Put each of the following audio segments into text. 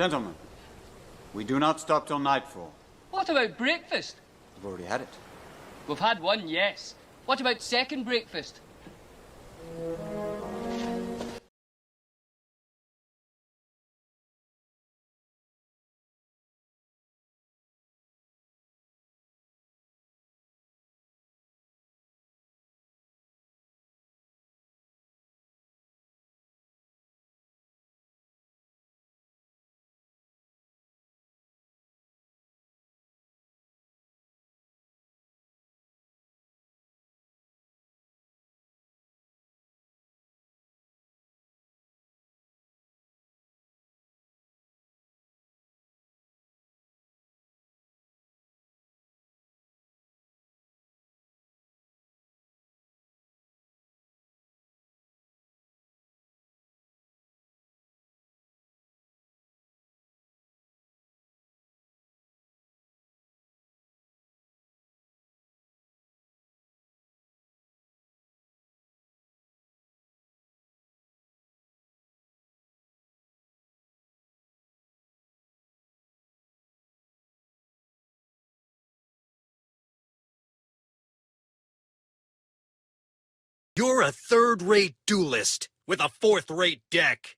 Gentlemen, we do not stop till nightfall. What about breakfast? We've already had it. We've had one, yes. What about second breakfast? You're a third-rate duelist with a fourth-rate deck.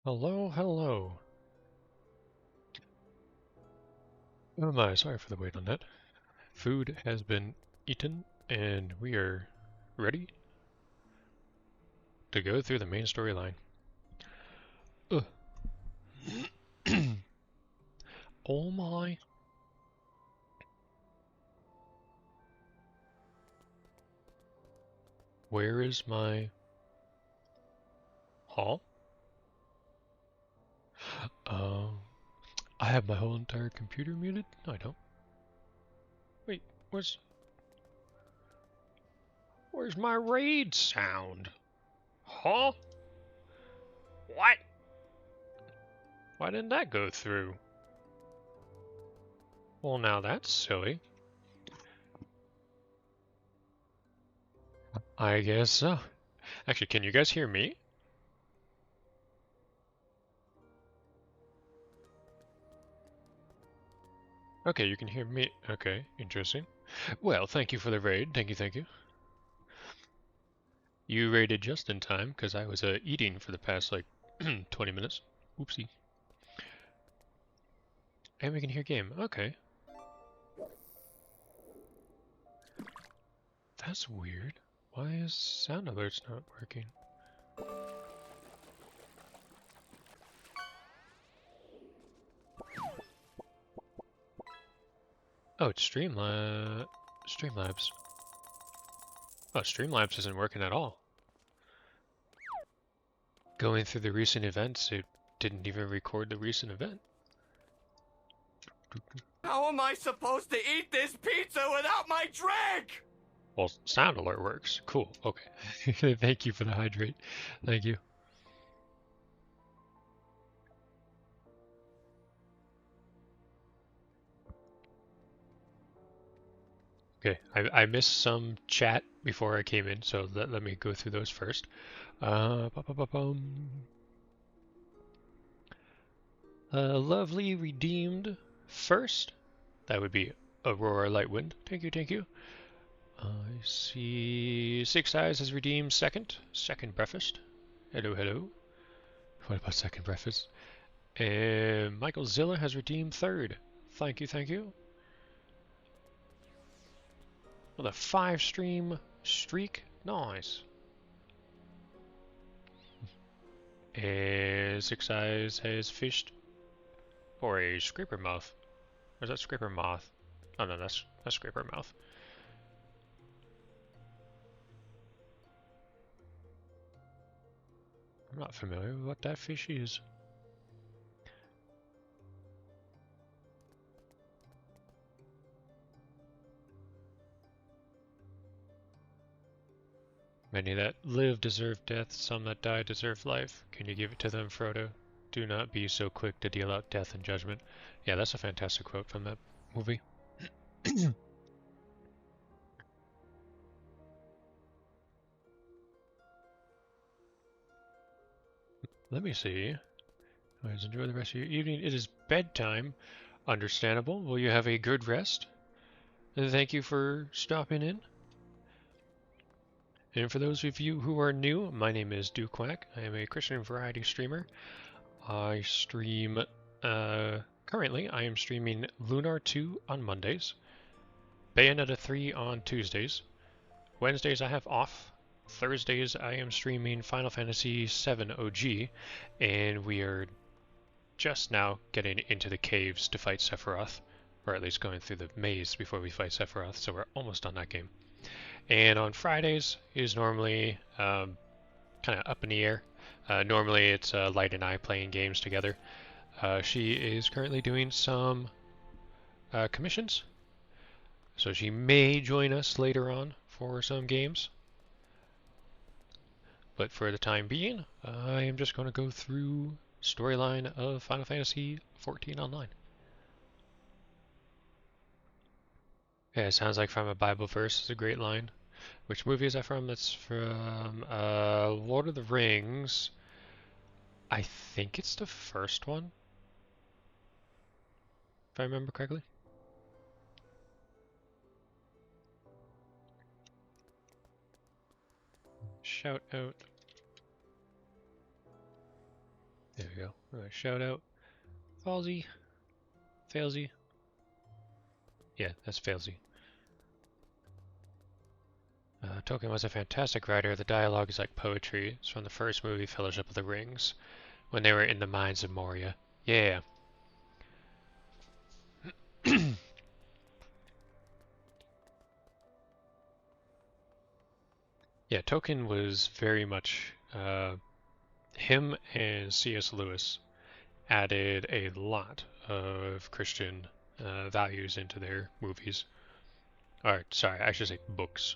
Hello, hello. Oh my, sorry for the wait on that. Food has been eaten, and we are ready to go through the main storyline. Oh my. Where is my hall? Um, I have my whole entire computer muted? No, I don't. Wait, where's my raid sound? Huh? What? Why didn't that go through? Well, now that's silly. I guess so. Actually, can you guys hear me? Okay, you can hear me. Okay, interesting. Well, thank you for the raid. Thank you, thank you. You raided just in time, because I was eating for the past, like, 20 minutes. Oopsie. And we can hear game. Okay. That's weird. Why is sound alerts not working? Oh, it's Streamlabs. Oh, Streamlabs isn't working at all. Going through the recent events, it didn't even record the recent event. How am I supposed to eat this pizza without my drink? Well, sound alert works. Cool. Okay. Thank you for the hydrate. Thank you. Okay, I missed some chat before I came in, so let me go through those first. Lovely redeemed first. That would be Aurora Lightwind. Thank you, thank you. I see Six Eyes has redeemed second. Second breakfast. Hello, hello. What about second breakfast? And Michael Zilla has redeemed third. Thank you, thank you. With a 5-stream streak. Nice. And Six Eyes has fished for a scraper mouth. Or is that scraper moth? Oh no, that's scraper mouth. I'm not familiar with what that fish is. Many that live deserve death, some that die deserve life. Can you give it to them, Frodo? Do not be so quick to deal out death and judgment. Yeah, that's a fantastic quote from that movie. Let me see. Guys, enjoy the rest of your evening. It is bedtime. Understandable. Will you have a good rest? And thank you for stopping in. And for those of you who are new, my name is Duquack. I am a Christian variety streamer. I stream, currently I am streaming Lunar 2 on Mondays, Bayonetta 3 on Tuesdays, Wednesdays I have off, Thursdays I am streaming Final Fantasy VII OG, and we are just now getting into the caves to fight Sephiroth, or at least going through the maze before we fight Sephiroth, so we're almost on that game. And on Fridays is normally kind of up in the air. Normally it's Light and I playing games together. She is currently doing some commissions, so she may join us later on for some games. But for the time being, I am just going to go through storyline of Final Fantasy XIV Online. Yeah, it sounds like from a Bible verse. It's a great line. Which movie is that from? That's from Lord of the Rings. I think it's the first one, if I remember correctly. Shout out. There we go. Alright, shout out. Falsy. Failsy. Yeah, that's Failsy. Tolkien was a fantastic writer. The dialogue is like poetry. It's from the first movie, Fellowship of the Rings, when they were in the mines of Moria. Yeah. Yeah, Tolkien was very much him and C.S. Lewis added a lot of Christian values into their movies. Or, sorry, I should say books.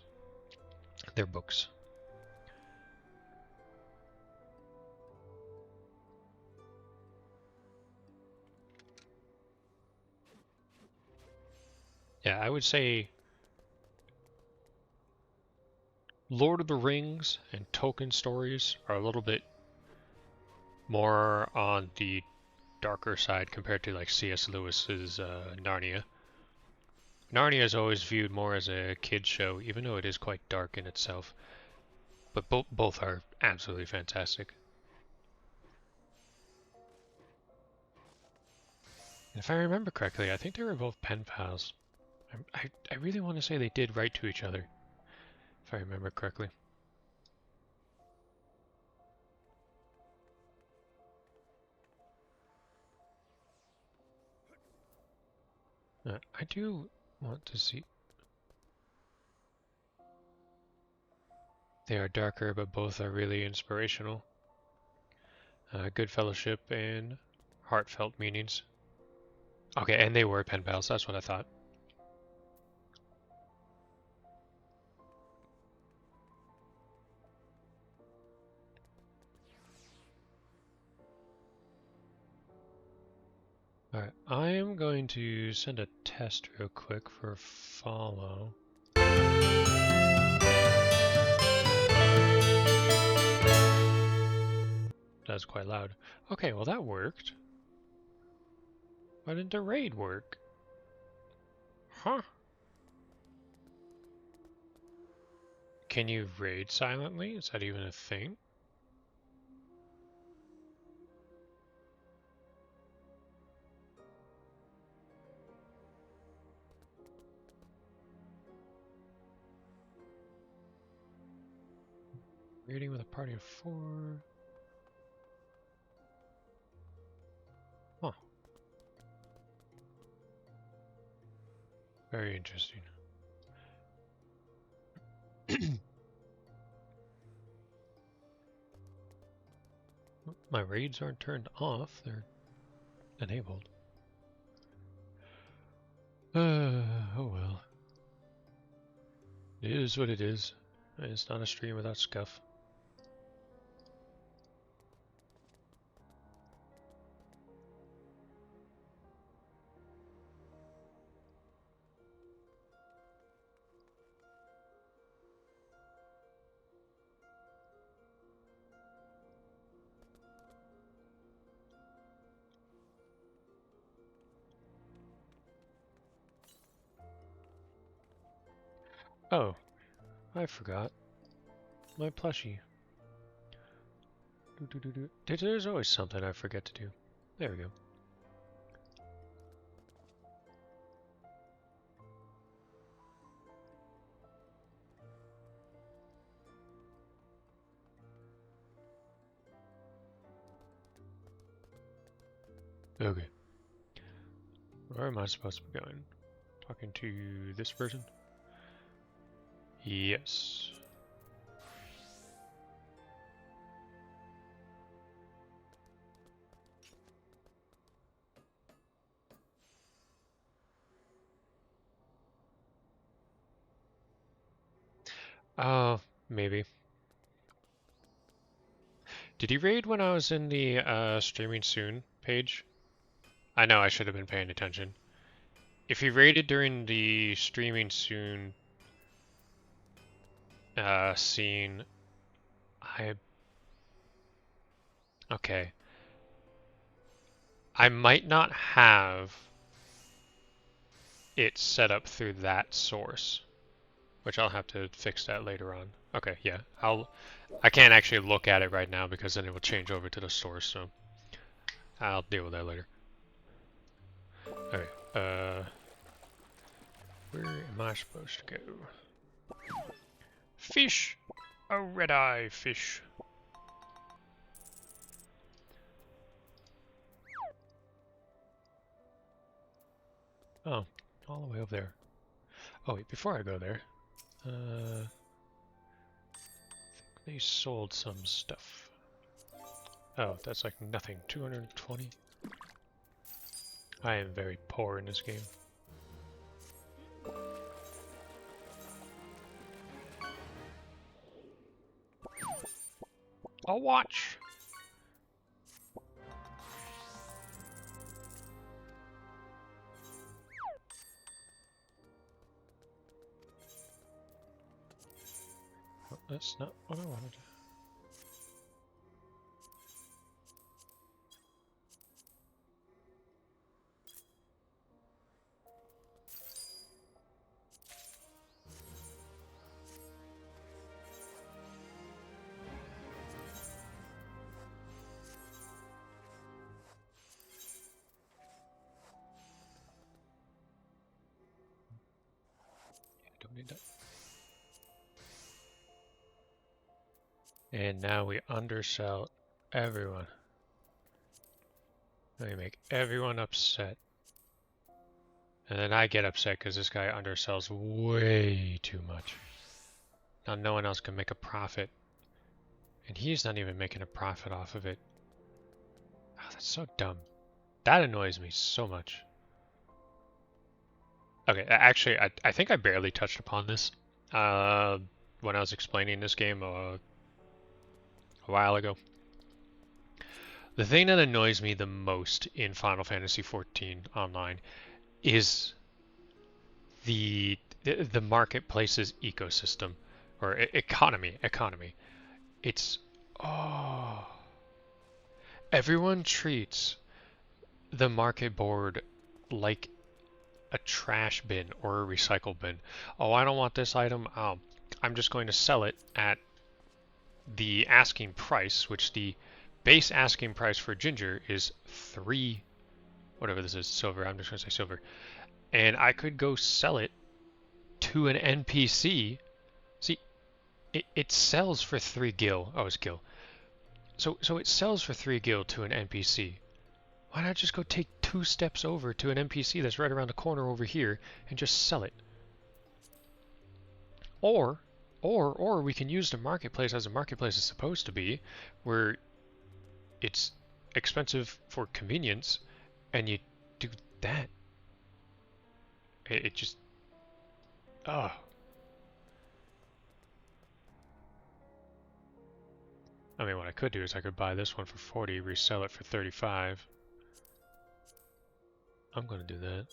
Their books. Yeah, I would say Lord of the Rings and Tolkien stories are a little bit more on the darker side compared to like C.S. Lewis's Narnia. Narnia is always viewed more as a kid's show, even though it is quite dark in itself. But both are absolutely fantastic. And if I remember correctly, I think they were both pen pals. I really want to say they did write to each other, if I remember correctly. I do want to see... They are darker, but both are really inspirational. Good fellowship and heartfelt meanings. Okay, and they were pen pals, that's what I thought. Alright, I am going to send a test real quick for follow. That's quite loud. Okay, well that worked. Why didn't the raid work? Huh? Can you raid silently? Is that even a thing? Raiding with a party of 4. Huh. Very interesting. My raids aren't turned off, they're enabled. Oh well. It is what it is. It's not a stream without scuff. Oh, I forgot. My plushie. There's always something I forget to do. There we go. Okay. Where am I supposed to be going? Talking to this person? Yes. Maybe. Did he raid when I was in the streaming soon page? I know I should have been paying attention. If he raided during the streaming soon scene, okay. I might not have it set up through that source, which I'll have to fix that later on. Okay, yeah, I can't actually look at it right now because then it will change over to the source, so I'll deal with that later. Okay, where am I supposed to go? Fish! A red-eye fish. Oh, all the way over there. Oh wait, before I go there, I think they sold some stuff. Oh, that's like nothing. 220. I am very poor in this game. I'll watch. Oh, that's not what I wanted. Don't need that. And now we undersell everyone. Let me make everyone upset. And then I get upset because this guy undersells way too much. Now no one else can make a profit. And he's not even making a profit off of it. Oh, that's so dumb. That annoys me so much. Okay, actually, I think I barely touched upon this when I was explaining this game a while ago. The thing that annoys me the most in Final Fantasy XIV Online is the marketplace's ecosystem or economy. It's everyone treats the market board like a trash bin or a recycle bin. Oh, I don't want this item. I'm just going to sell it at the asking price, which the base asking price for ginger is 3, whatever this is, silver. I'm just going to say silver. And I could go sell it to an NPC. See, it sells for 3 gil. Oh, it's gil. So it sells for 3 gil to an NPC. Why not just go take 2 steps over to an NPC that's right around the corner over here and just sell it? Or we can use the marketplace as a marketplace is supposed to be, where it's expensive for convenience, and you do that. It just... Oh. I mean, what I could do is I could buy this one for 40, resell it for 35. I'm gonna do that.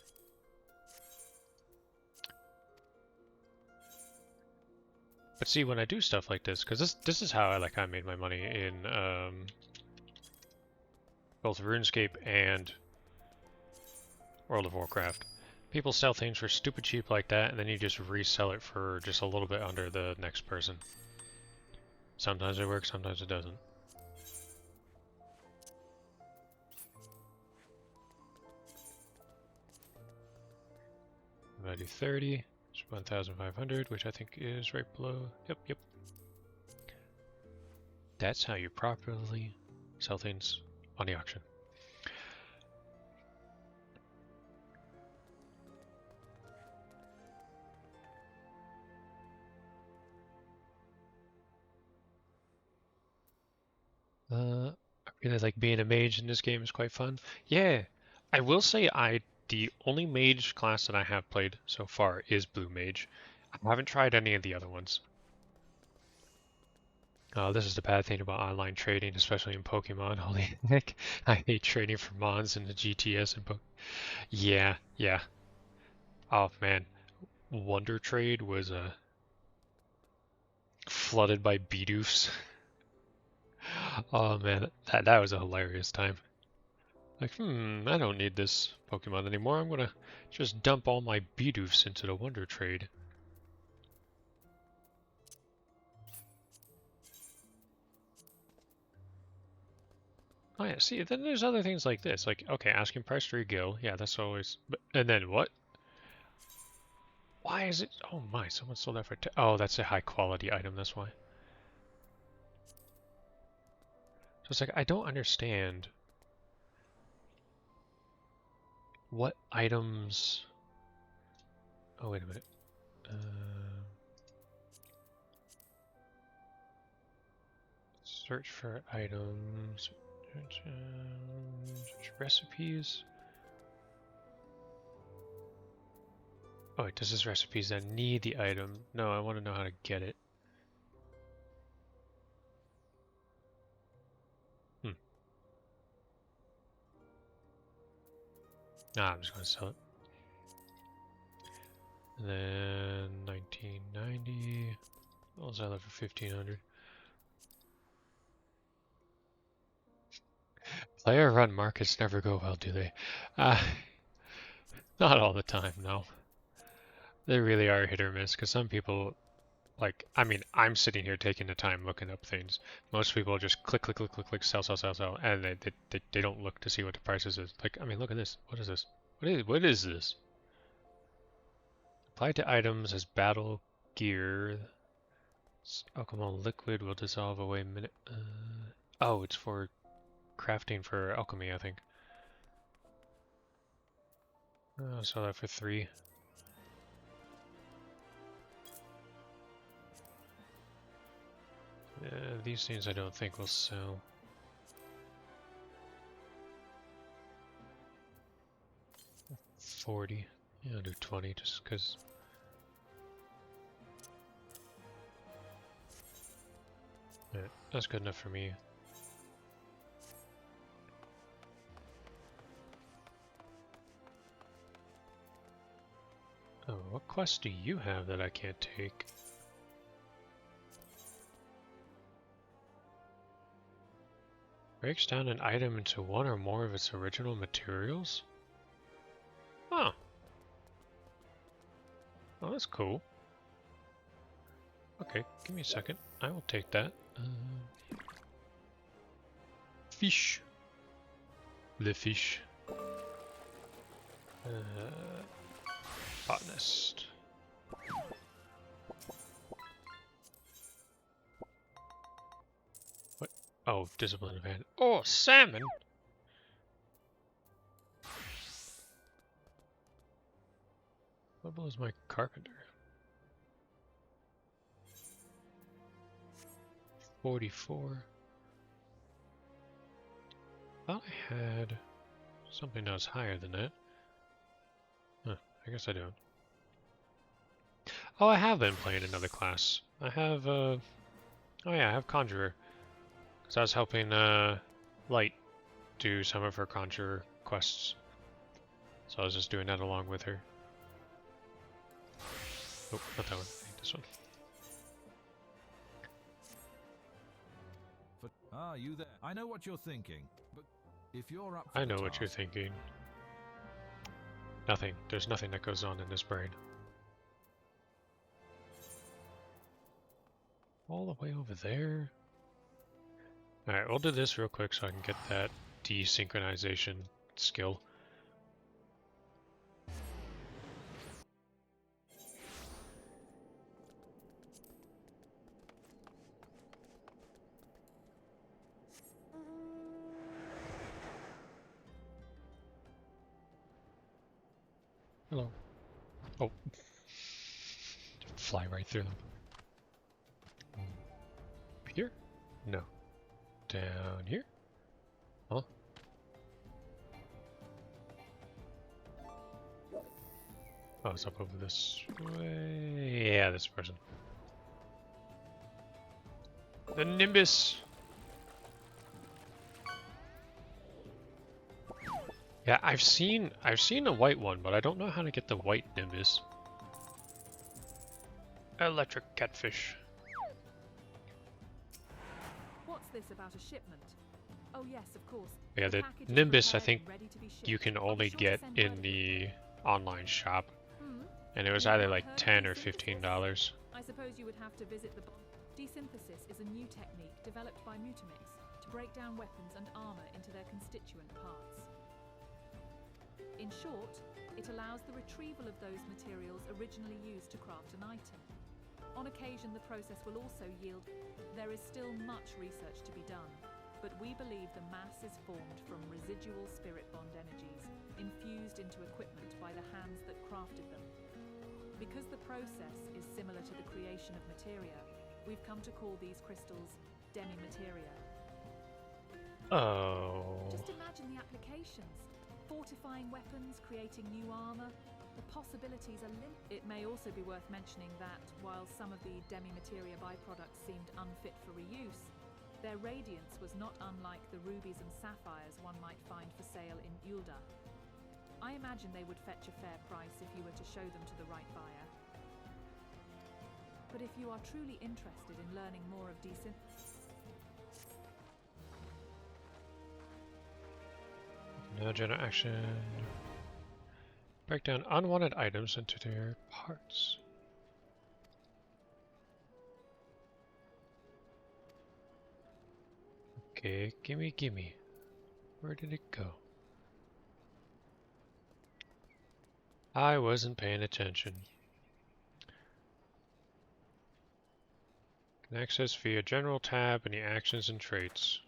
But see, when I do stuff like this, because this is how I made my money in both RuneScape and World of Warcraft. People sell things for stupid cheap like that, and then you just resell it for just a little bit under the next person. Sometimes it works, sometimes it doesn't. Value 30, it's 1,500, which I think is right below. Yep. That's how you properly sell things on the auction. I really like being a mage in this game. Is quite fun. Yeah, I will say the only mage class that I have played so far is Blue Mage. I haven't tried any of the other ones. This is the bad thing about online trading, especially in Pokemon. Holy heck, I hate trading for Mons and the GTS and Yeah. Oh man, Wonder Trade was flooded by Bidoofs. Oh man, that was a hilarious time. Like, I don't need this Pokemon anymore. I'm gonna just dump all my Bidoofs into the Wonder Trade. Oh yeah, see, then there's other things like this. Like, okay, asking price for a gill. Yeah, that's always... And then what? Why is it... Oh my, someone sold that for... Oh, that's a high quality item, that's why. So it's like, I don't understand what items... Oh, wait a minute. Search for items... Search recipes... Oh, wait, does this recipes that need the item? No, I want to know how to get it. Nah, I'm just going to sell it. And then 1990. I'll sell it for 1500. Player run markets never go well, do they? Not all the time, no. They really are hit or miss, because some people, like, I mean, I'm sitting here taking the time looking up things. Most people just click, click, click, click, click, sell, sell, sell, sell, and they don't look to see what the prices is. Like, I mean, look at this. What is this? What is this? Apply to items as battle gear. Alchemical liquid will dissolve away minute. Oh, it's for crafting for alchemy, I think. I'll sell that for 3. These things I don't think will sell. $40. Yeah, I'll do 20 just because. Yeah, that's good enough for me. Oh, what quest do you have that I can't take? Breaks down an item into one or more of its original materials? Huh. Oh, that's cool. Okay, give me a second. I will take that. Fish. The fish. Botanist. What? Oh, discipline event. Oh, salmon! What level is my carpenter? 44. Thought I had something that was higher than that. Huh, I guess I don't. Oh, I have been playing another class. I have, oh yeah, I have Conjurer. Because I was helping, Light do some of her Conjurer quests. So I was just doing that along with her. Oh, not that one. I think this one. Ah, you there. I know what you're thinking, but if you're up for I the know what you're task- thinking. Nothing. There's nothing that goes on in this brain. All the way over there. Alright, we'll do this real quick so I can get that desynchronization skill. Hello. Oh. Fly right through them. Up here? No. Down here? Huh? Oh, it's up over this way. Yeah, this person. The Nimbus! Yeah, I've seen a white one, but I don't know how to get the white Nimbus. Electric catfish. What's this about a shipment? Oh yes, of course. Yeah, the package is Nimbus I prepared think and ready to be shipped. you can I'll be only sure to get send in word. the online shop, Hmm? and it was You've either not like heard of 10 or desynthesis? $15. I suppose you would have to visit the... Desynthesis is a new technique developed by Mutamix to break down weapons and armor into their constituent parts. In short, it allows the retrieval of those materials originally used to craft an item. On occasion, the process will also yield. There is still much research to be done, but we believe the mass is formed from residual spirit bond energies infused into equipment by the hands that crafted them. Because the process is similar to the creation of materia, we've come to call these crystals demi-materia. Oh. Just imagine the applications. Fortifying weapons, creating new armor. The possibilities are limited. It may also be worth mentioning that, while some of the demi-materia byproducts seemed unfit for reuse, their radiance was not unlike the rubies and sapphires one might find for sale in Ulda. I imagine they would fetch a fair price if you were to show them to the right buyer. But if you are truly interested in learning more of decent... Now general action. Break down unwanted items into their parts. Okay, gimme. Where did it go? I wasn't paying attention. Can access via General tab, any actions and traits.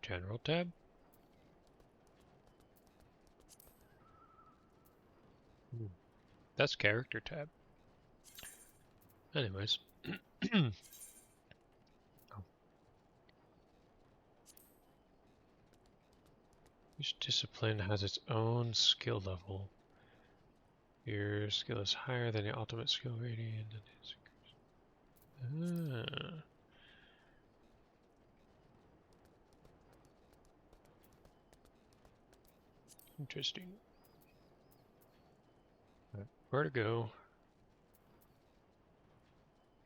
General tab? That's character tab. Anyways. Oh. Each discipline has its own skill level. Your skill is higher than your ultimate skill rating. Ah. Interesting. Where to go?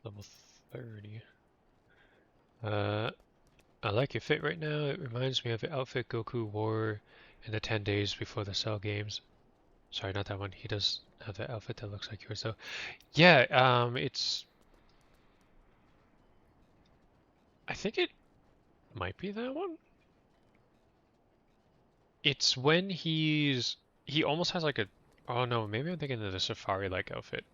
Level 30. I like your fit right now. It reminds me of the outfit Goku wore in the 10 days before the Cell games. Sorry, not that one. He does have the outfit that looks like yours though. Yeah, it's... I think it might be that one. It's when he almost has like a... Oh no, maybe I'm thinking of the Safari-like outfit.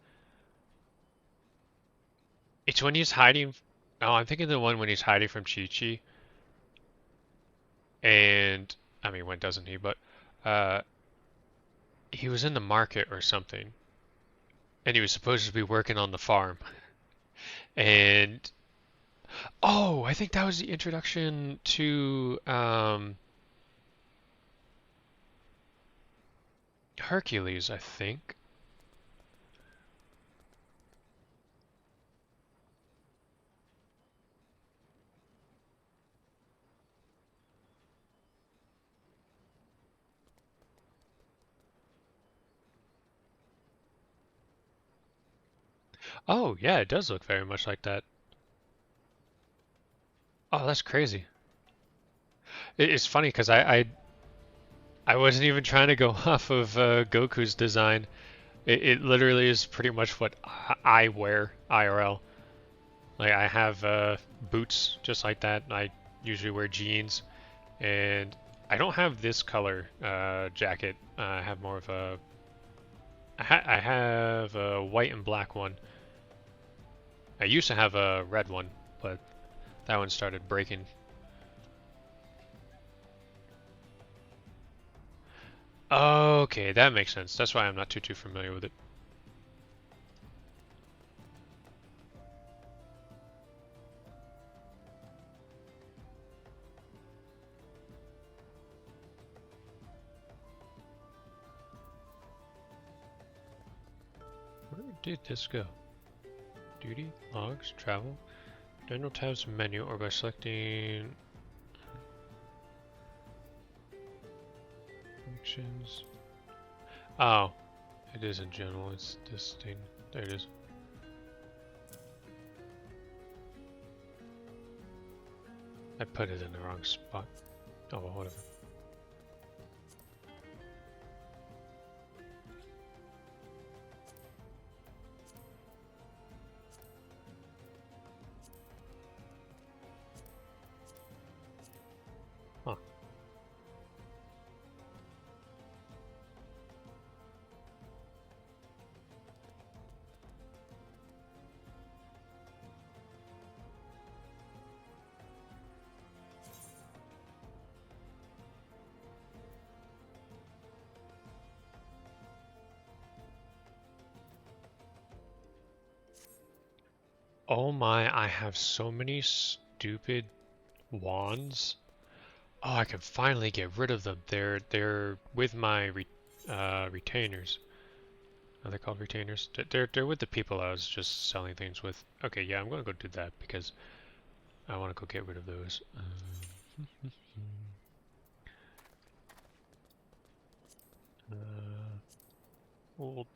It's when he's hiding... Oh, I'm thinking the one when he's hiding from Chi-Chi. And... I mean, when doesn't he? But... he was in the market or something. And he was supposed to be working on the farm. And... Oh, I think that was the introduction to... Hercules, I think. Oh, yeah, it does look very much like that. Oh, that's crazy. It's funny because I wasn't even trying to go off of Goku's design. It literally is pretty much what I wear IRL. Like I have boots just like that. I usually wear jeans, and I don't have this color jacket. I have more of a. I have a white and black one. I used to have a red one, but that one started breaking. Okay, that makes sense. That's why I'm not too familiar with it. Where did this go? Duty, logs, travel, general tabs menu, or by selecting actions. Oh, it is in general. It's this thing. There it is. I put it in the wrong spot. Oh well, whatever. Oh my, I have so many stupid wands. Oh, I can finally get rid of them. They're with my retainers. Are they called retainers? They're with the people I was just selling things with. Okay, yeah, I'm gonna go do that because I want to go get rid of those. Old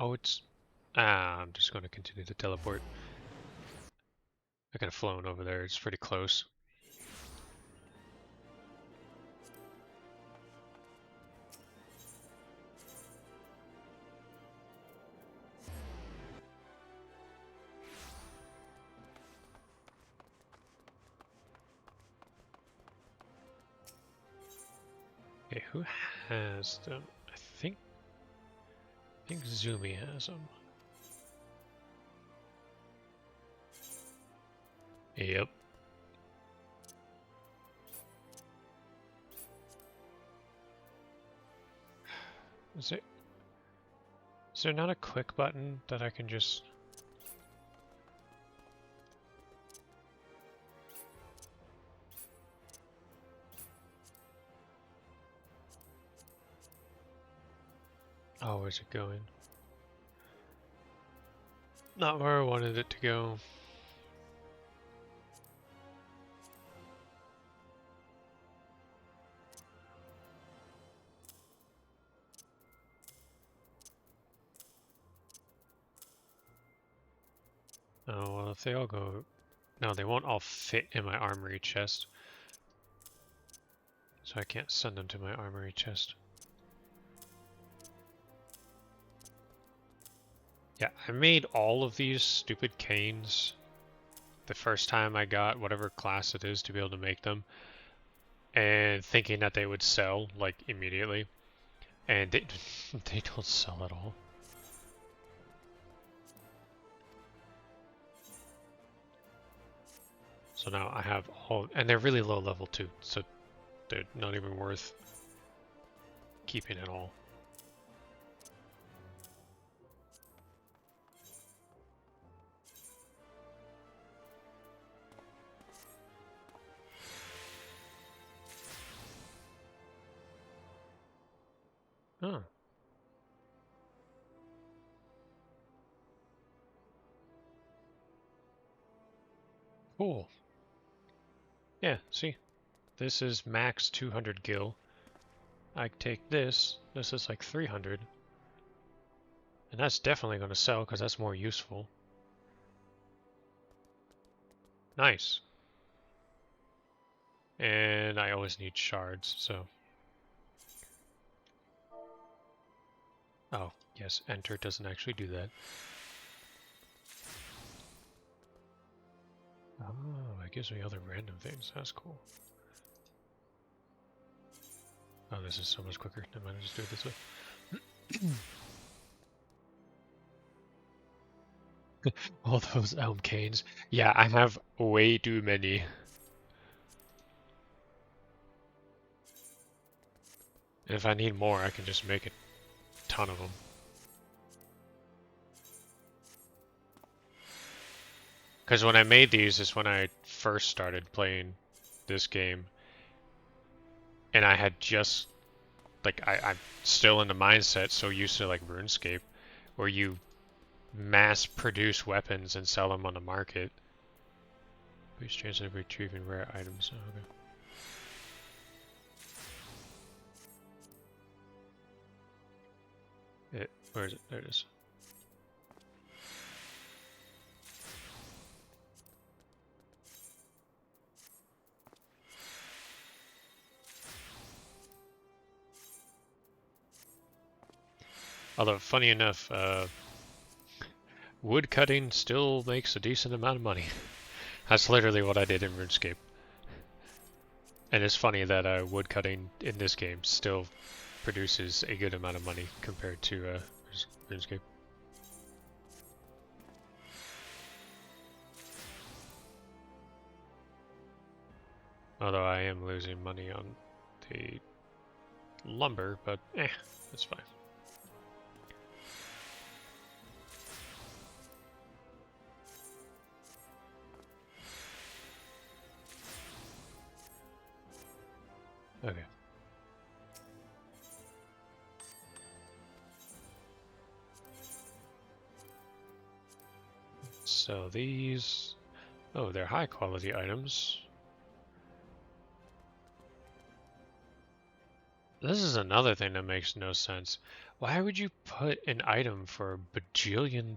Oh, it's I'm just gonna continue to teleport. I could have flown over there. It's pretty close. Okay, who has them? I think Zumi has them. Yep. Is there not a quick button that I can just... Oh, where's it going? Not where I wanted it to go. Oh, well, if they all go... No, they won't all fit in my armory chest. So I can't send them to my armory chest. Yeah, I made all of these stupid canes the first time I got whatever class it is to be able to make them. And thinking that they would sell, like, immediately. And they, they don't sell at all. So now I have all, and they're really low level too, so they're not even worth keeping at all. Oh. Cool. Yeah, see? This is max 200 gil. I take this is like 300. And that's definitely going to sell because that's more useful. Nice. And I always need shards, so... Oh, yes, enter doesn't actually do that. Oh, it gives me other random things. That's cool. Oh, this is so much quicker. Never mind, I'll just do it this way. All those elm canes. Yeah, I have way too many. And if I need more, I can just make a ton of them. Because when I made these is when I first started playing this game. And I had just, like, I'm still in the mindset so used to, like, RuneScape, where you mass produce weapons and sell them on the market. Boost chance of retrieving rare items. Oh, okay. Where is it? There it is. Although, funny enough, wood cutting still makes a decent amount of money. That's literally what I did in RuneScape. And it's funny that wood cutting in this game still produces a good amount of money compared to RuneScape. Although I am losing money on the lumber, but that's fine. Okay. So these, oh, they're high quality items. This is another thing that makes no sense. Why would you put an item for a bajillion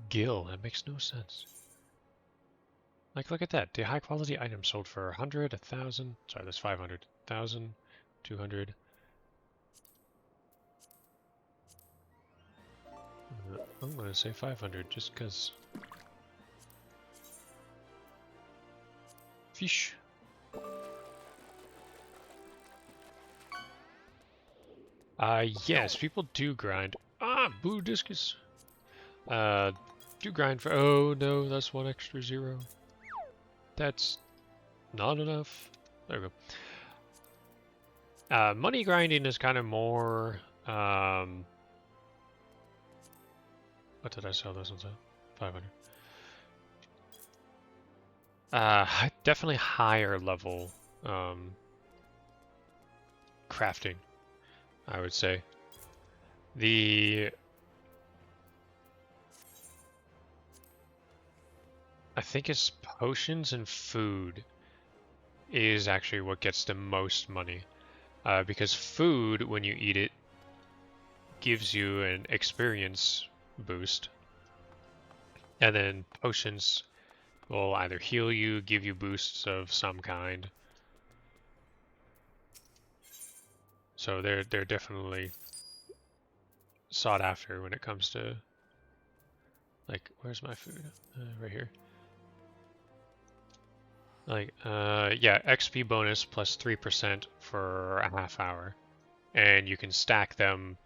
gil? That makes no sense. Like, look at that. The high quality item sold for 100, 1,000. Sorry, that's 500. 1,000, 200. I'm gonna say 500 just because. Fish. Yes, people do grind. Boo discus. Do grind for. Oh no, that's one extra 0. That's not enough. There we go. Money grinding is kind of more. What did I sell this one to? 500. Definitely higher level crafting, I would say. I think it's potions and food is actually what gets the most money. Because food, when you eat it, gives you an experience boost. And then potions will either heal you, give you boosts of some kind. So they're definitely sought after when it comes to, like, where's my food? Right here. Like, yeah, XP bonus plus 3% for a half hour. And you can stack them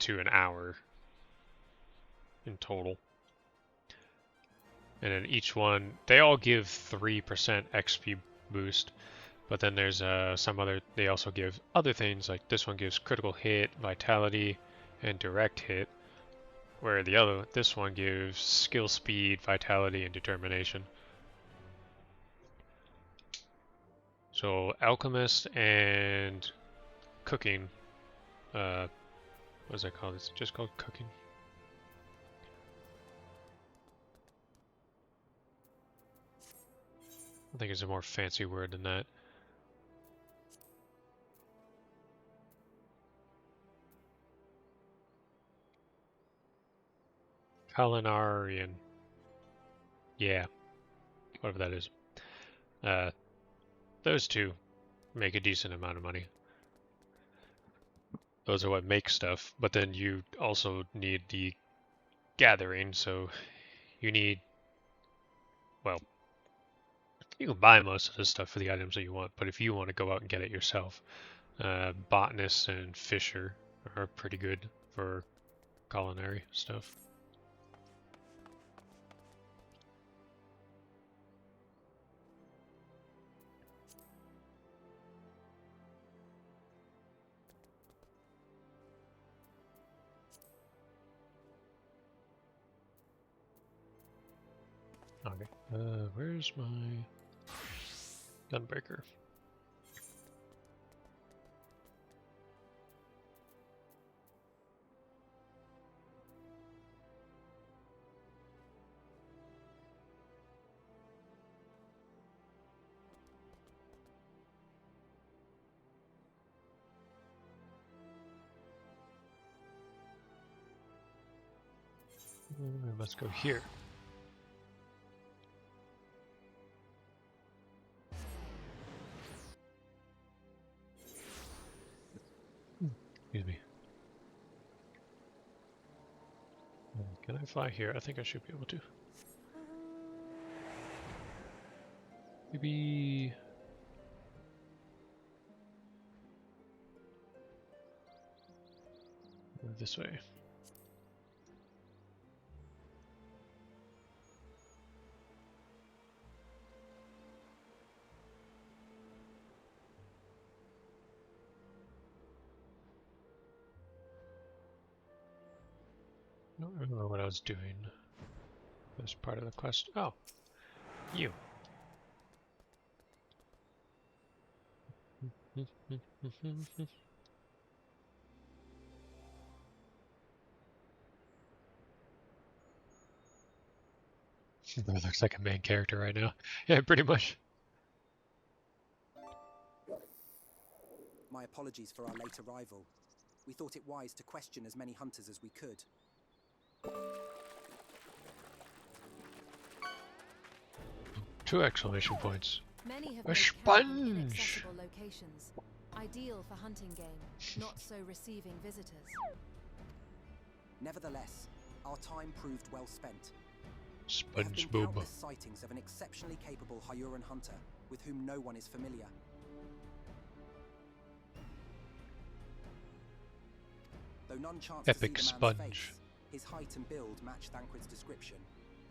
to an hour in total. And then each one, they all give 3% XP boost. But then there's some other, they also give other things, like this one gives critical hit, vitality, and direct hit. Where this one gives skill speed, vitality, and determination. So alchemist and cooking, what is that called? Is it just called cooking? I think it's a more fancy word than that. Culinarian. Yeah, whatever that is. Those two make a decent amount of money. Those are what make stuff, but then you also need the gathering, so you need, well, you can buy most of this stuff for the items that you want, but if you want to go out and get it yourself, botanists and fisher are pretty good for culinary stuff. Okay, where's my gunbreaker? Let's go here. Excuse me. Can I fly here? I think I should be able to. Maybe... move this way. don't remember what I was doing as part of the quest. Oh, you. Bro looks like a main character right now. Yeah, pretty much. My apologies for our late arrival. We thought it wise to question as many hunters as we could. 2 exclamation points. Many have A made camping sponge! inaccessible locations, ideal for hunting game, not so receiving visitors. Nevertheless, our time proved well spent. There have been SpongeBob. countless sightings of an exceptionally capable Hyuran hunter with whom no one is familiar. Though none chance to see Epic the man's sponge. face, his height and build match Thancred's description,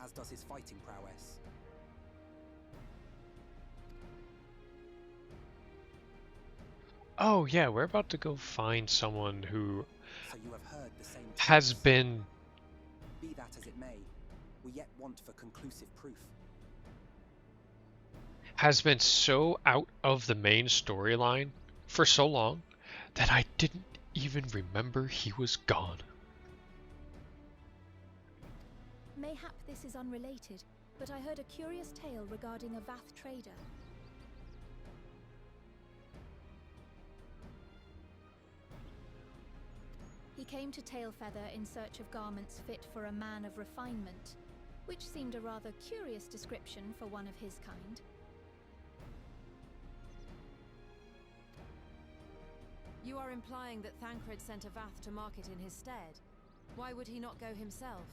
as does his fighting prowess. Oh yeah, we're about to go find someone who So you have heard the same has tales. been Be that as it may, we yet want for conclusive proof. so out of the main storyline for so long that I didn't even remember he was gone. Mayhap this is unrelated, but I heard a curious tale regarding a Vath trader. He came to Tailfeather in search of garments fit for a man of refinement, which seemed a rather curious description for one of his kind. You are implying that Thancred sent a Vath to market in his stead. Why would he not go himself?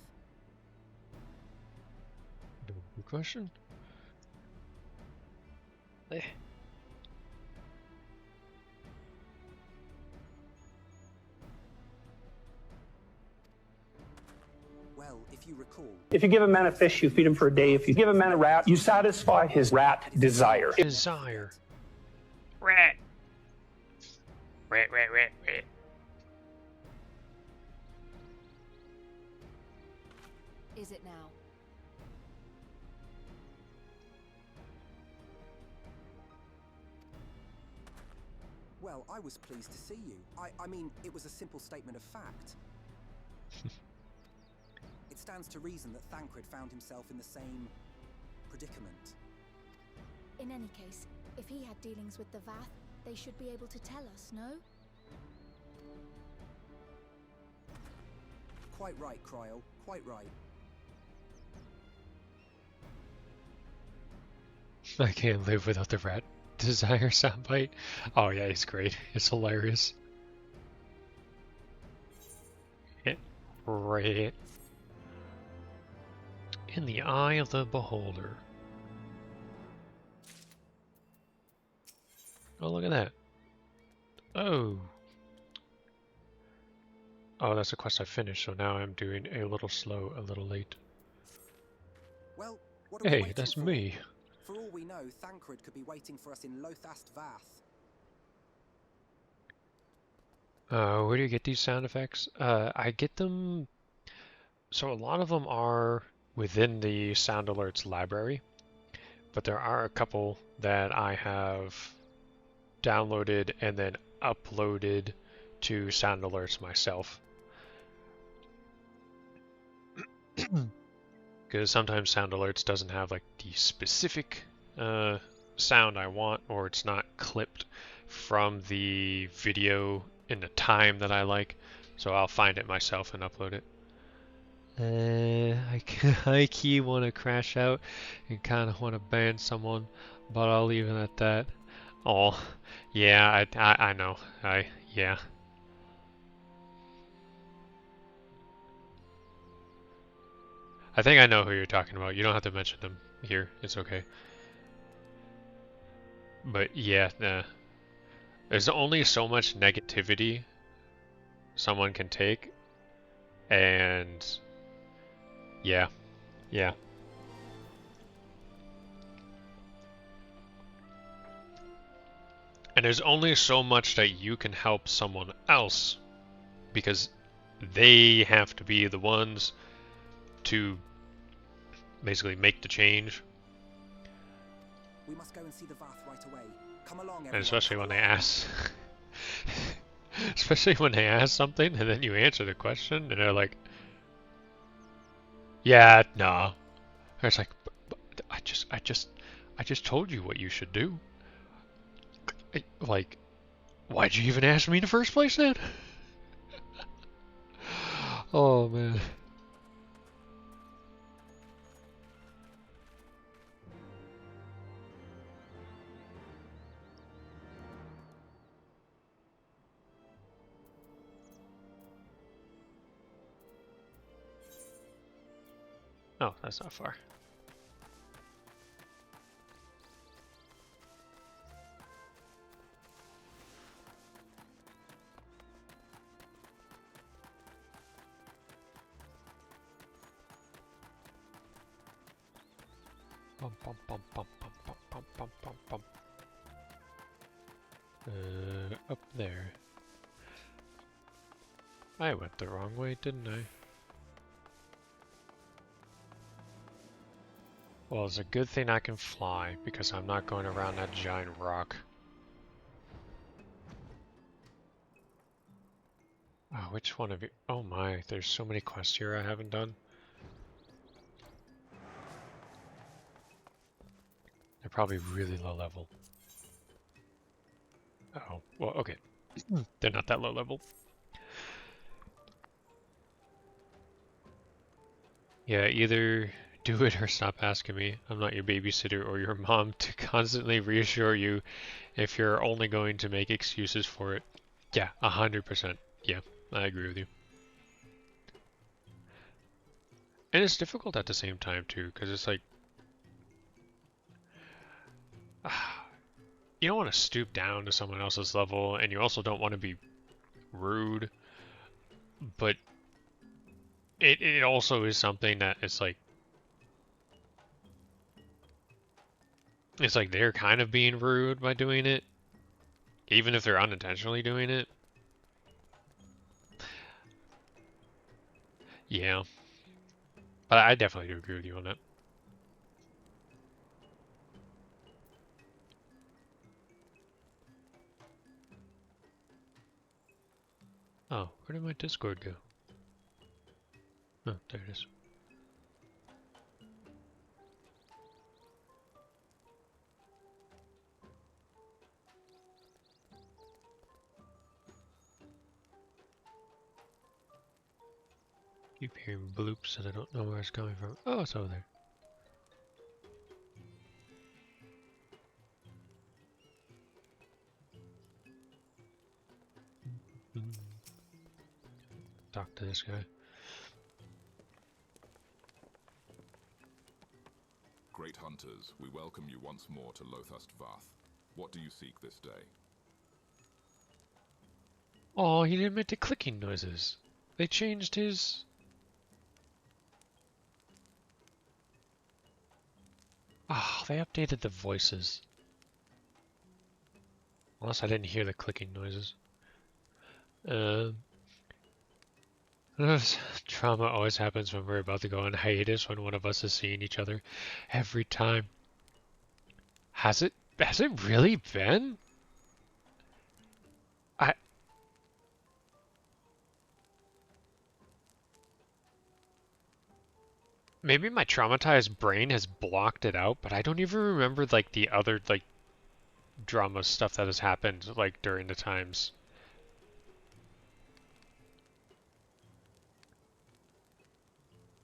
Good question. Well, if you recall, If you give a man a fish, you feed him for a day. If you give a man a rat, you satisfy his rat desire. Desire. Rat. Rat, rat, rat, rat. Is it now? well, I was pleased to see you. I mean, it was a simple statement of fact. It stands to reason that Thancred found himself in the same predicament. In any case, if he had dealings with the Vath, they should be able to tell us, no? Quite right, Kryl. Quite right. I can't live without the rat desire soundbite. Oh yeah, he's great. It's hilarious. Right. In the eye of the beholder. Oh, look at that. Oh. Oh, that's a quest I finished, so now I'm doing a little slow, a little late. Well, what are we Hey, waiting that's for? me. For all we know, Thancred could be waiting for us in Lothast Vath. Where do you get these sound effects? I get them... So a lot of them are within the Sound Alerts library, but there are a couple that I have downloaded and then uploaded to Sound Alerts myself. Because sometimes Sound Alerts doesn't have like the specific sound I want, or it's not clipped from the video in the time that I like, so I'll find it myself and upload it. I key want to crash out and kind of want to ban someone, but I'll leave it at that. Oh, yeah, I know. Yeah. I think I know who you're talking about. You don't have to mention them here. It's okay. But yeah, nah. There's only so much negativity someone can take, and yeah. And there's only so much that you can help someone else, because they have to be the ones to basically make the change. We must go and see the Vath right away. Come along, everyone. And especially come when they along. ask, especially when they ask something and then you answer the question and they're like, "Yeah, no." Or it's like, but I just told you what you should do. Like, why'd you even ask me in the first place then? Oh man. Oh, that's not far. Bum, bum, bum, bum, bum, bum, bum, bum, bum, bum. Up there. I went the wrong way, didn't I? Well, it's a good thing I can fly, because I'm not going around that giant rock. Oh, which one of you? Oh my, there's so many quests here I haven't done. They're probably really low level. Oh, well, okay. They're not that low level. Yeah, either do it or stop asking me. I'm not your babysitter or your mom to constantly reassure you if you're only going to make excuses for it. Yeah, 100%. Yeah, I agree with you. And it's difficult at the same time too, because it's like, you don't want to stoop down to someone else's level, and you also don't want to be rude, but it also is something that it's like they're kind of being rude by doing it, even if they're unintentionally doing it. Yeah, but I definitely do agree with you on that. Oh, where did my Discord go? Oh, there it is. Keep hearing bloops and I don't know where it's coming from. Oh, it's over there. Talk to this guy. Great hunters, we welcome you once more to Lothust Vath. What do you seek this day? Oh, he didn't make the clicking noises. They changed his... Ah, they updated the voices. Unless I didn't hear the clicking noises. Trauma always happens when we're about to go on hiatus when one of us is seeing each other. Every time. Has it really been? Maybe my traumatized brain has blocked it out, but I don't even remember like the other like drama stuff that has happened like during the times.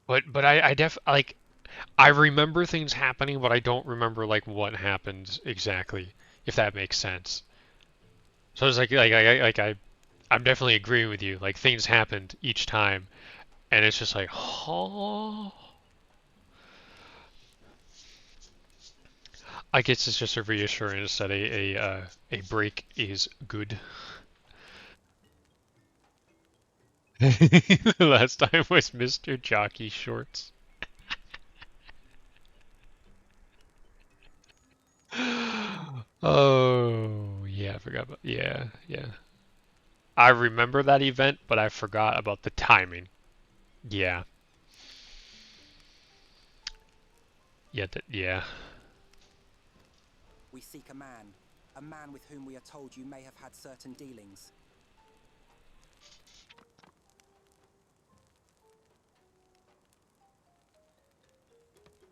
But I remember things happening, but I don't remember like what happened exactly, if that makes sense. So it's I'm definitely agreeing with you. Like things happened each time, and it's just like, oh. I guess it's just a reassurance that a break is good. Last time was Mr. Jockey Shorts. Oh, yeah, I forgot about, yeah. I remember that event, but I forgot about the timing. Yeah. Yeah. We seek a man with whom we are told you may have had certain dealings.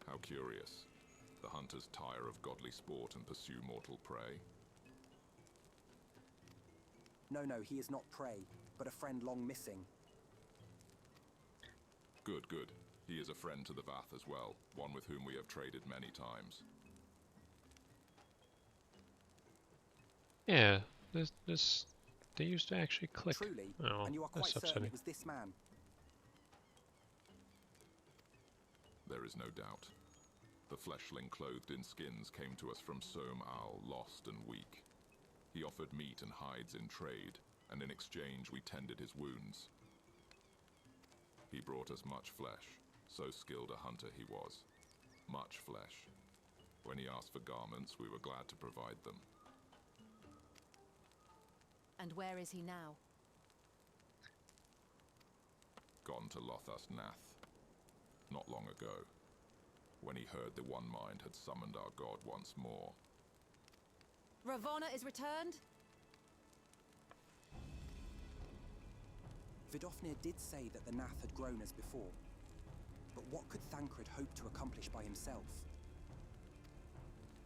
How curious. The hunters tire of godly sport and pursue mortal prey. No, he is not prey, but a friend long missing. Good, good. He is a friend to the Vath as well, one with whom we have traded many times. Yeah, they used to actually click. Truly, Oh, and you are quite that's certain upsetting. it was this man. There is no doubt. The fleshling clothed in skins came to us from Soam Owl, lost and weak. He offered meat and hides in trade, and in exchange we tended his wounds. He brought us much flesh, so skilled a hunter he was. Much flesh. When he asked for garments, we were glad to provide them. And where is he now? Gone to Lothust Nath. Not long ago, when he heard the One Mind had summoned our god once more. Ravonna is returned? Vidofnir did say that the Nath had grown as before. But what could Thancred hope to accomplish by himself?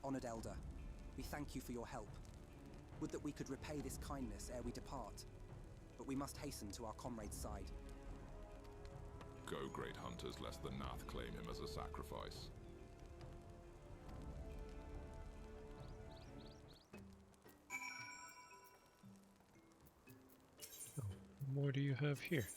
Honored Elder, we thank you for your help. Would that we could repay this kindness ere we depart. But we must hasten to our comrade's side. Go, great hunters, lest the Nath claim him as a sacrifice. What more do you have here?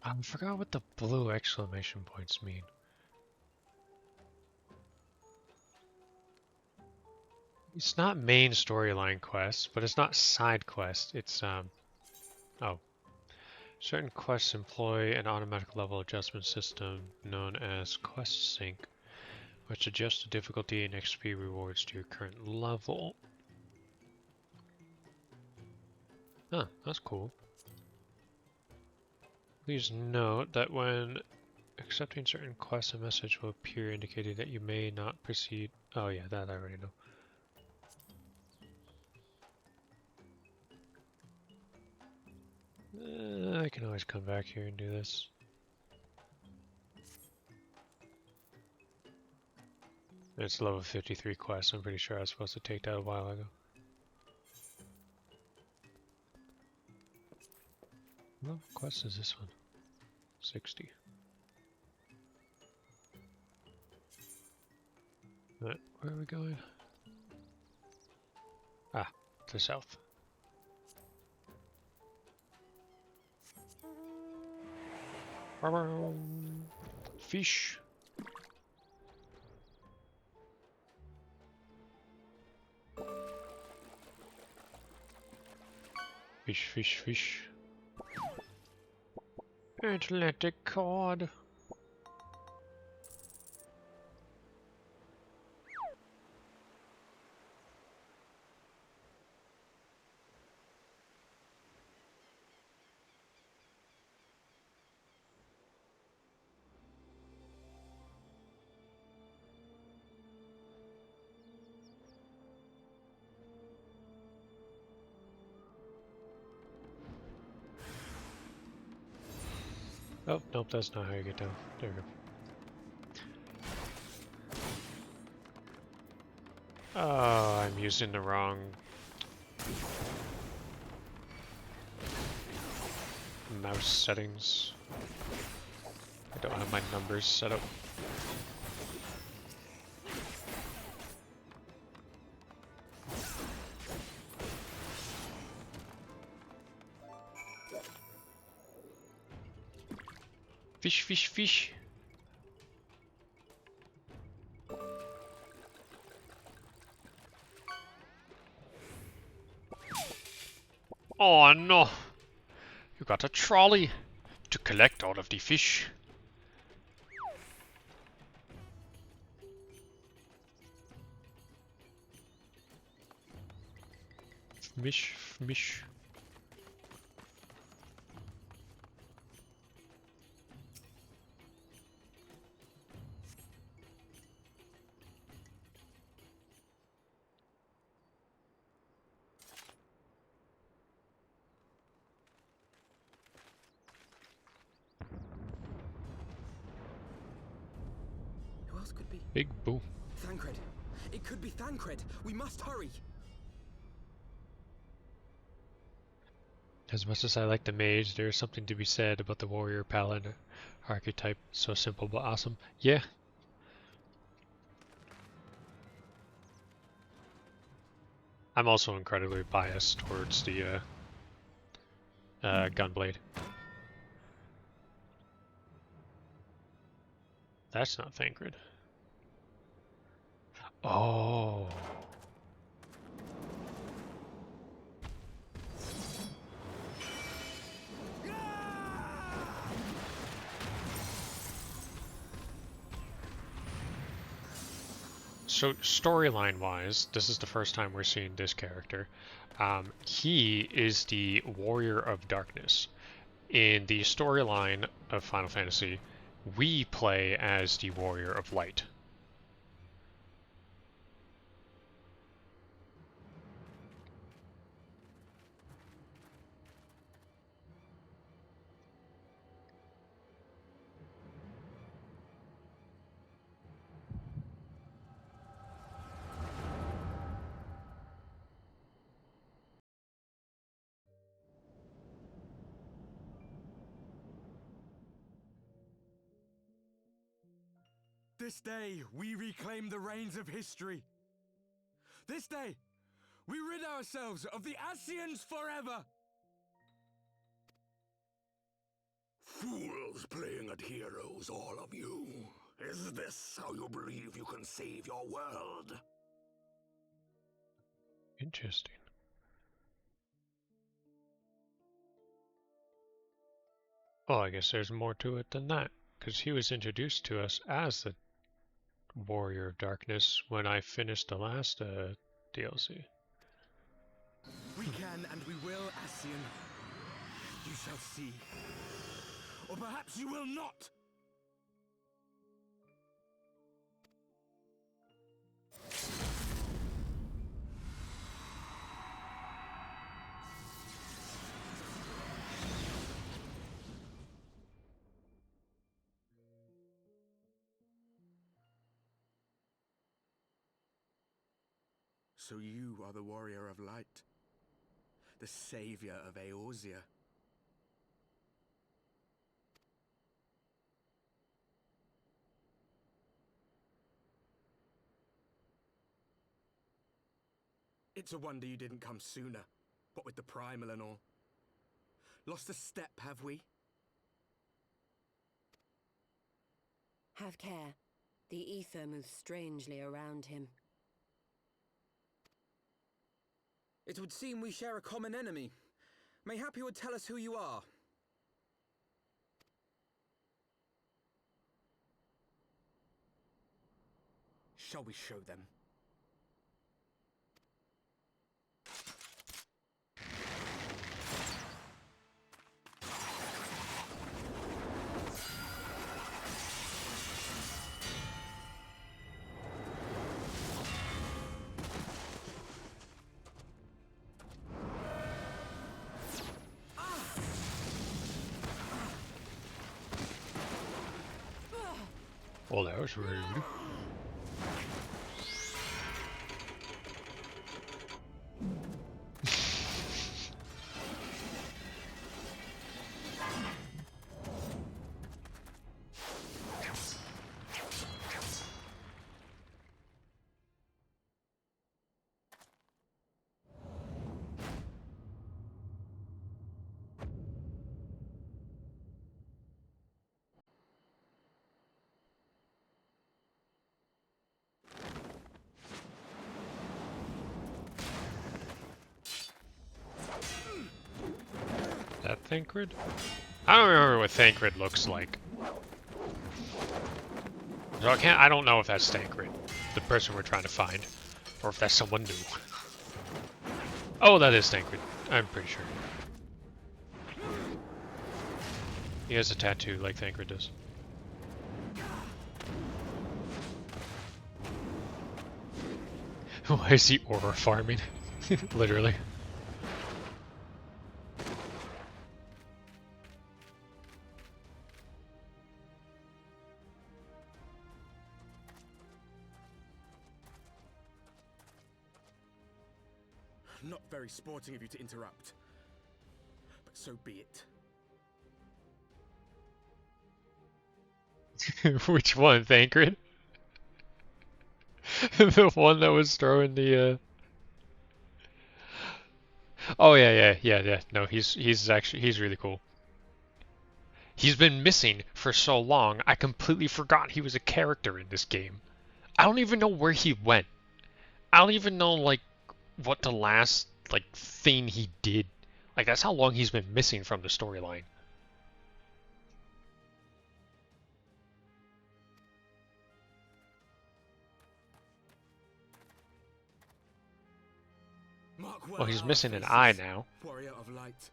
I forgot what the blue exclamation points mean. It's not main storyline quests, but it's not side quests. It's oh. Certain quests employ an automatic level adjustment system known as Quest Sync, which adjusts the difficulty and XP rewards to your current level. Huh, that's cool. Please note that when accepting certain quests, a message will appear indicating that you may not proceed. Oh yeah, that I already know. I can always come back here and do this. It's level 53 quest. I'm pretty sure I was supposed to take that a while ago. What quest is this one? 60. Right, where are we going? Ah, to south. Fish. Fish, fish, fish. Atlantic cod. Oh, nope, that's not how you get down. There we go. Oh, I'm using the wrong mouse settings. I don't have my numbers set up. Fish, fish, fish. Oh no! You got a trolley to collect all of the fish. Mish. Who else could be? Big boo. Thancred. It could be Thancred. We must hurry. As much as I like the mage, there's something to be said about the warrior paladin archetype. So simple but awesome. Yeah. I'm also incredibly biased towards the gunblade. That's not Thancred. Oh. So storyline-wise, this is the first time we're seeing this character. He is the Warrior of Darkness. In the storyline of Final Fantasy, we play as the Warrior of Light. This day, we reclaim the reins of history. This day, we rid ourselves of the Ascians forever. Fools playing at heroes, all of you. Is this how you believe you can save your world? Interesting. Oh, I guess there's more to it than that, because he was introduced to us as the Warrior of Darkness when I finished the last DLC. We can and we will, Ascian. You shall see. Or perhaps you will not. So you are the Warrior of Light, the savior of Eorzea. It's a wonder you didn't come sooner, what with the primal and all. Lost a step, have we? Have care. The ether moves strangely around him. It would seem we share a common enemy. Mayhap you would tell us who you are. Shall we show them? Well, that was rude. That Thancred? I don't remember what Thancred looks like. So I don't know if that's Thancred, the person we're trying to find, or if that's someone new. Oh, that is Tancred. I'm pretty sure. He has a tattoo like Tancred does. Why is he aura farming? Literally. Not very sporting of you to interrupt, but so be it. Which one, Tancred? The one that was throwing the Oh yeah. No, he's actually he's really cool. He's been missing for so long, I completely forgot he was a character in this game. I don't even know where he went. I don't even know like what the last like thing he did. Like that's how long he's been missing from the storyline. Well, he's missing an eye now. Warrior of light.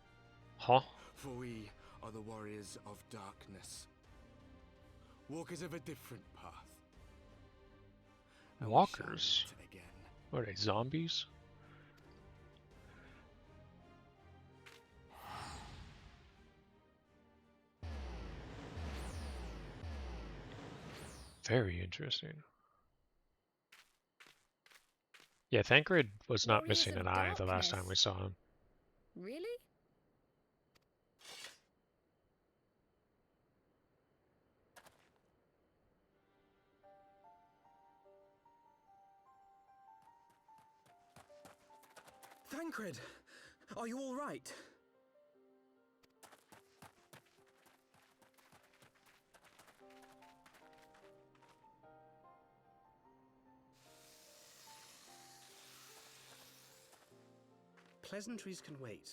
Huh? For we are the warriors of darkness. Walkers of a different path. And we shall Walkers? meet again. What are they, zombies? Very interesting. Yeah, Tancred was not missing an eye the last time we saw him. Really? Tancred, are you all right? Pleasantries can wait.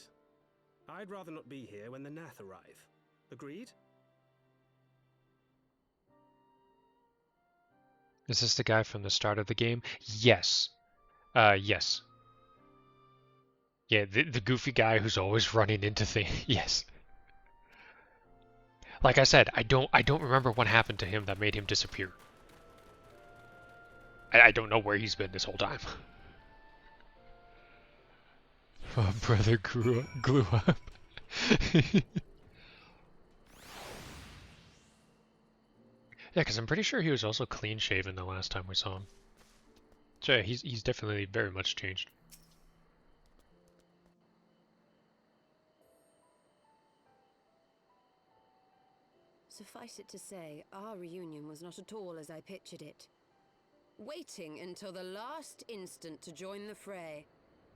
I'd rather not be here when the Nath arrive. Agreed? Is this the guy from the start of the game? Yes. Yes. Yeah, the goofy guy who's always running into things. Yes. Like I said, I don't remember what happened to him that made him disappear. I don't know where he's been this whole time. Oh, brother glue up. Yeah, because I'm pretty sure he was also clean shaven the last time we saw him. So yeah, he's definitely very much changed. Suffice it to say, our reunion was not at all as I pictured it. Waiting until the last instant to join the fray.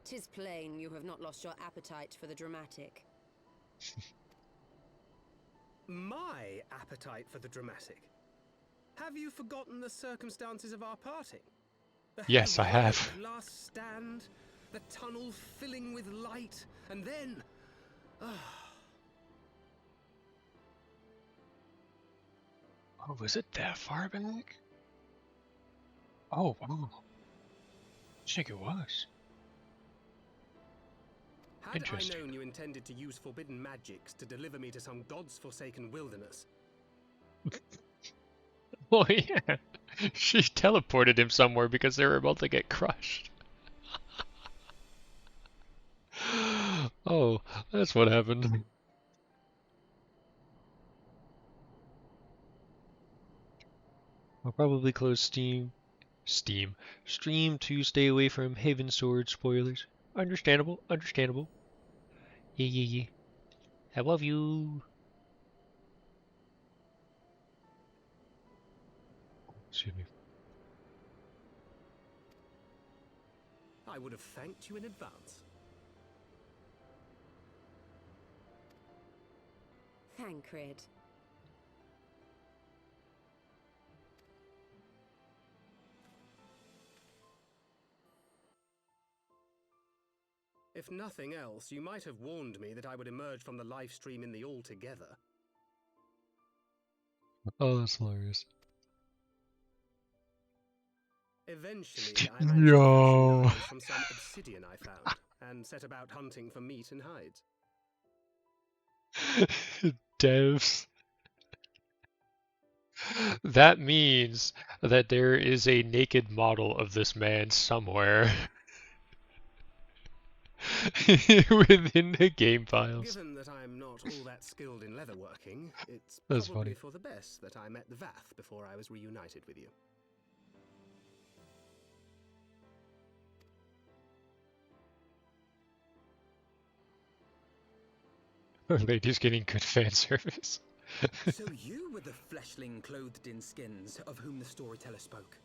'Tis plain you have not lost your appetite for the dramatic. My appetite for the dramatic? Have you forgotten the circumstances of our parting? Yes, I have. Last stand, the tunnel filling with light, and then... Oh, was it that far back? Oh, wow. I think it was. Had I known you intended to use forbidden magics to deliver me to some god's forsaken wilderness... Oh yeah, she teleported him somewhere because they were about to get crushed. Oh, that's what happened. I'll probably close stream to stay away from Haven Sword spoilers. Understandable. Yeah. I love you. Excuse me. I would have thanked you in advance. Tancred. If nothing else, you might have warned me that I would emerge from the live stream in the altogether. Oh, that's hilarious. Eventually, I managed to fashion knives from some obsidian I found, and set about hunting for meat and hides. Devs. That means that there is a naked model of this man somewhere within the game files. Given that I'm not all that skilled in leatherworking, it's That's probably funny. for the best that I met the Vath before I was reunited with you. Lady's getting good fan service. So you were the fleshling clothed in skins of whom the storyteller spoke?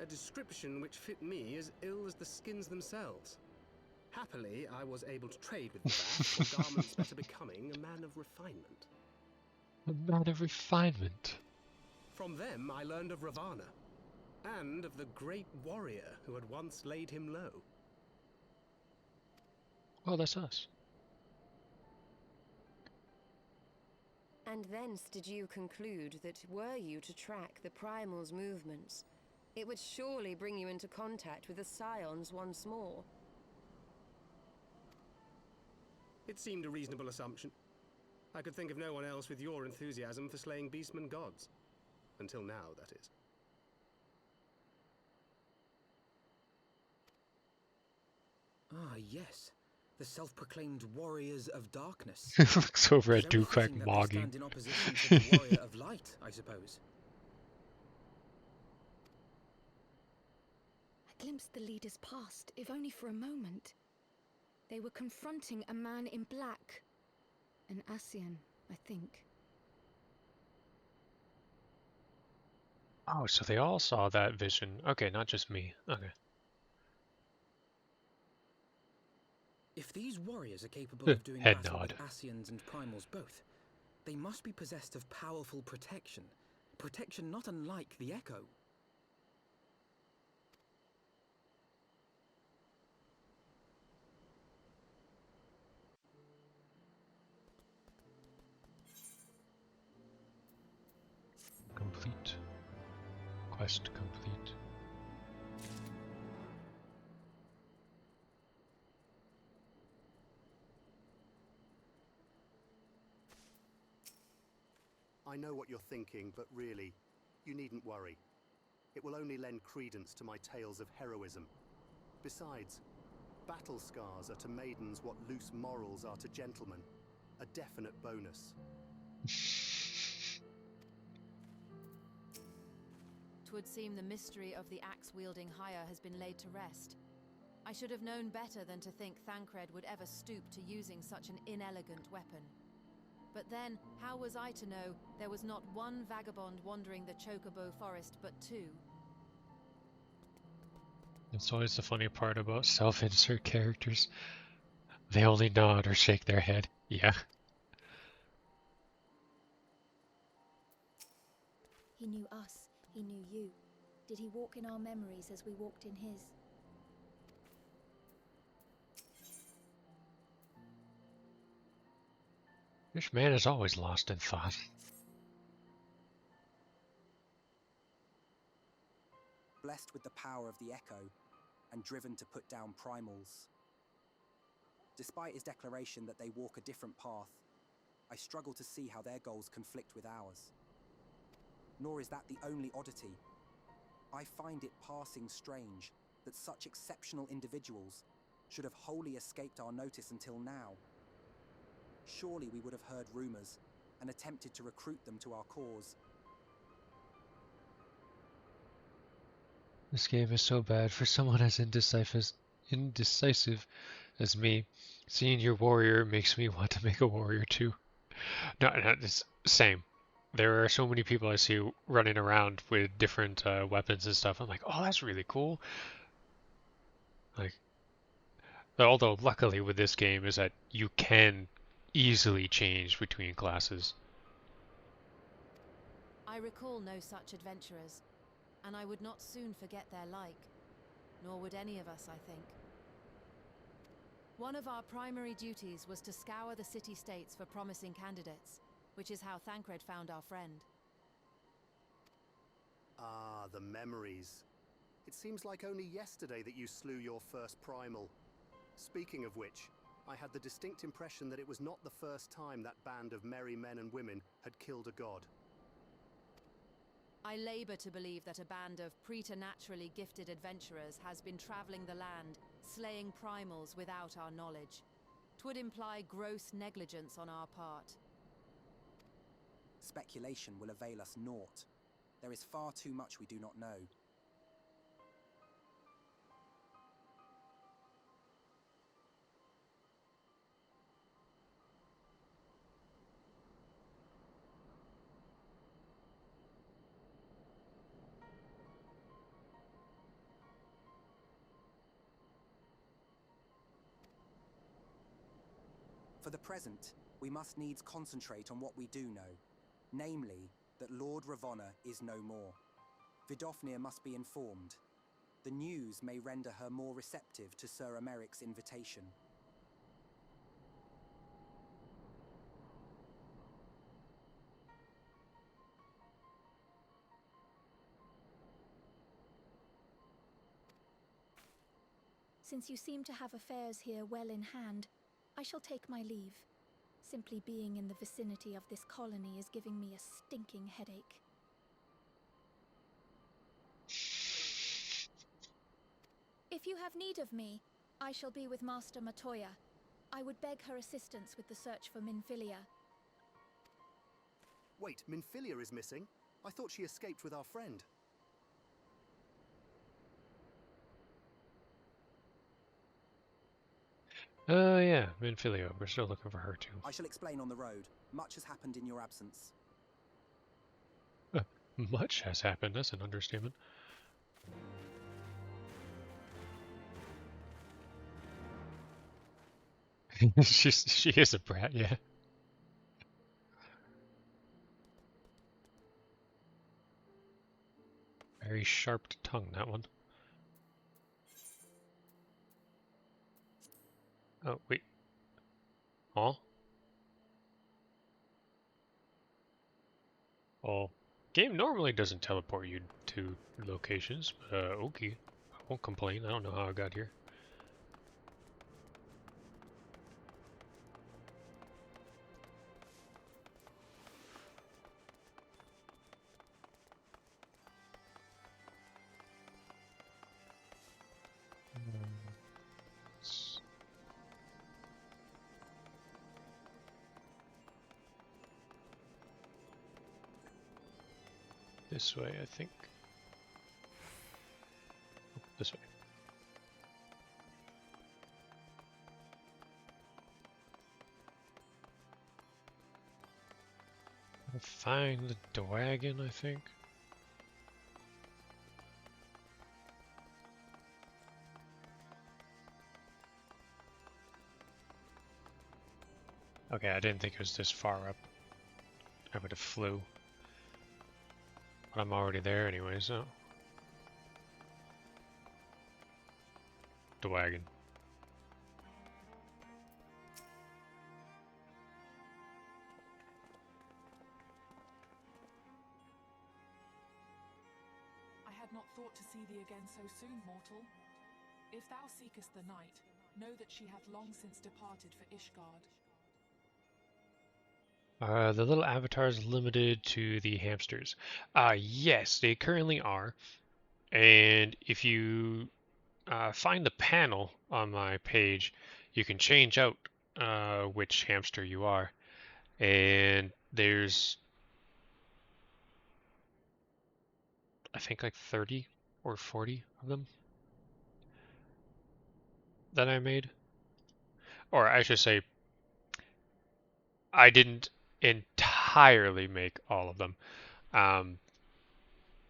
A description which fit me as ill as the skins themselves. Happily, I was able to trade with the Vath for garments better becoming a man of refinement. A man of refinement. From them, I learned of Ravana, and of the great warrior who had once laid him low. Oh, that's us. And thence did you conclude that were you to track the Primal's movements, it would surely bring you into contact with the Scions once more? It seemed a reasonable assumption. I could think of no one else with your enthusiasm for slaying beastmen gods. Until now, that is. Ah, yes. The self-proclaimed warriors of darkness. Looks over at It's only Dukrak fitting that they mogging. stand in opposition to the warrior of light, I suppose. I glimpsed the leaders past, if only for a moment. They were confronting a man in black. An Ascian, I think. Oh, so they all saw that vision. Okay, not just me. Okay. If these warriors are capable of doing Head battle nod. with Ascians and Primals both, they must be possessed of powerful protection. Protection not unlike the Echo. Complete. Quest complete. I know what you're thinking, but really, you needn't worry. It will only lend credence to my tales of heroism. Besides, battle scars are to maidens what loose morals are to gentlemen. A definite bonus. 'Twould seem the mystery of the axe-wielding Hire has been laid to rest. I should have known better than to think Thancred would ever stoop to using such an inelegant weapon. But then, how was I to know there was not one vagabond wandering the Chocobo forest, but two? That's always the funny part about self-insert characters. They only nod or shake their head. Yeah. He knew us, he knew you. Did he walk in our memories as we walked in his? This man is always lost in thought. Blessed with the power of the Echo, and driven to put down Primals. Despite his declaration that they walk a different path, I struggle to see how their goals conflict with ours. Nor is that the only oddity. I find it passing strange that such exceptional individuals should have wholly escaped our notice until now. Surely we would have heard rumors and attempted to recruit them to our cause. This game is so bad for someone as indecisive as me. Seeing your warrior makes me want to make a warrior too. No, it's same. There are so many people I see running around with different weapons and stuff. I'm like, oh, that's really cool. Like, although luckily with this game is that you can easily change between classes. I recall no such adventurers, and I would not soon forget their like, nor would any of us, I think. One of our primary duties was to scour the city-states for promising candidates, which is how Thancred found our friend. Ah, the memories. It seems like only yesterday that you slew your first primal. Speaking of which, I had the distinct impression that it was not the first time that band of merry men and women had killed a god. I labour to believe that a band of preternaturally gifted adventurers has been travelling the land, slaying primals without our knowledge. 'Twould imply gross negligence on our part. Speculation will avail us naught. There is far too much we do not know. For the present, we must needs concentrate on what we do know, namely, that Lord Ravonna is no more. Vidofnir must be informed. The news may render her more receptive to Sir Emeric's invitation. Since you seem to have affairs here well in hand, I shall take my leave. Simply being in the vicinity of this colony is giving me a stinking headache. If you have need of me, I shall be with Master Matoya. I would beg her assistance with the search for Minfilia. Wait, Minfilia is missing? I thought she escaped with our friend. Yeah, Minfilia. We're still looking for her too. I shall explain on the road. Much has happened in your absence. Much has happened. That's an understatement. She is a brat, yeah. Very sharp tongue, that one. Oh, wait. Huh? Well, game normally doesn't teleport you to locations, but okay. I won't complain. I don't know how I got here. This way, I think. Oh, this way. I'll find the wagon, I think. Okay, I didn't think it was this far up. I would have flew. But I'm already there anyway, so. The wagon. I had not thought to see thee again so soon, mortal. If thou seekest the night, know that she hath long since departed for Ishgard. The little avatars limited to the hamsters? Yes, they currently are. And if you find the panel on my page, you can change out which hamster you are. And there's, I think, like 30 or 40 of them that I made. Or I should say, I didn't entirely make all of them.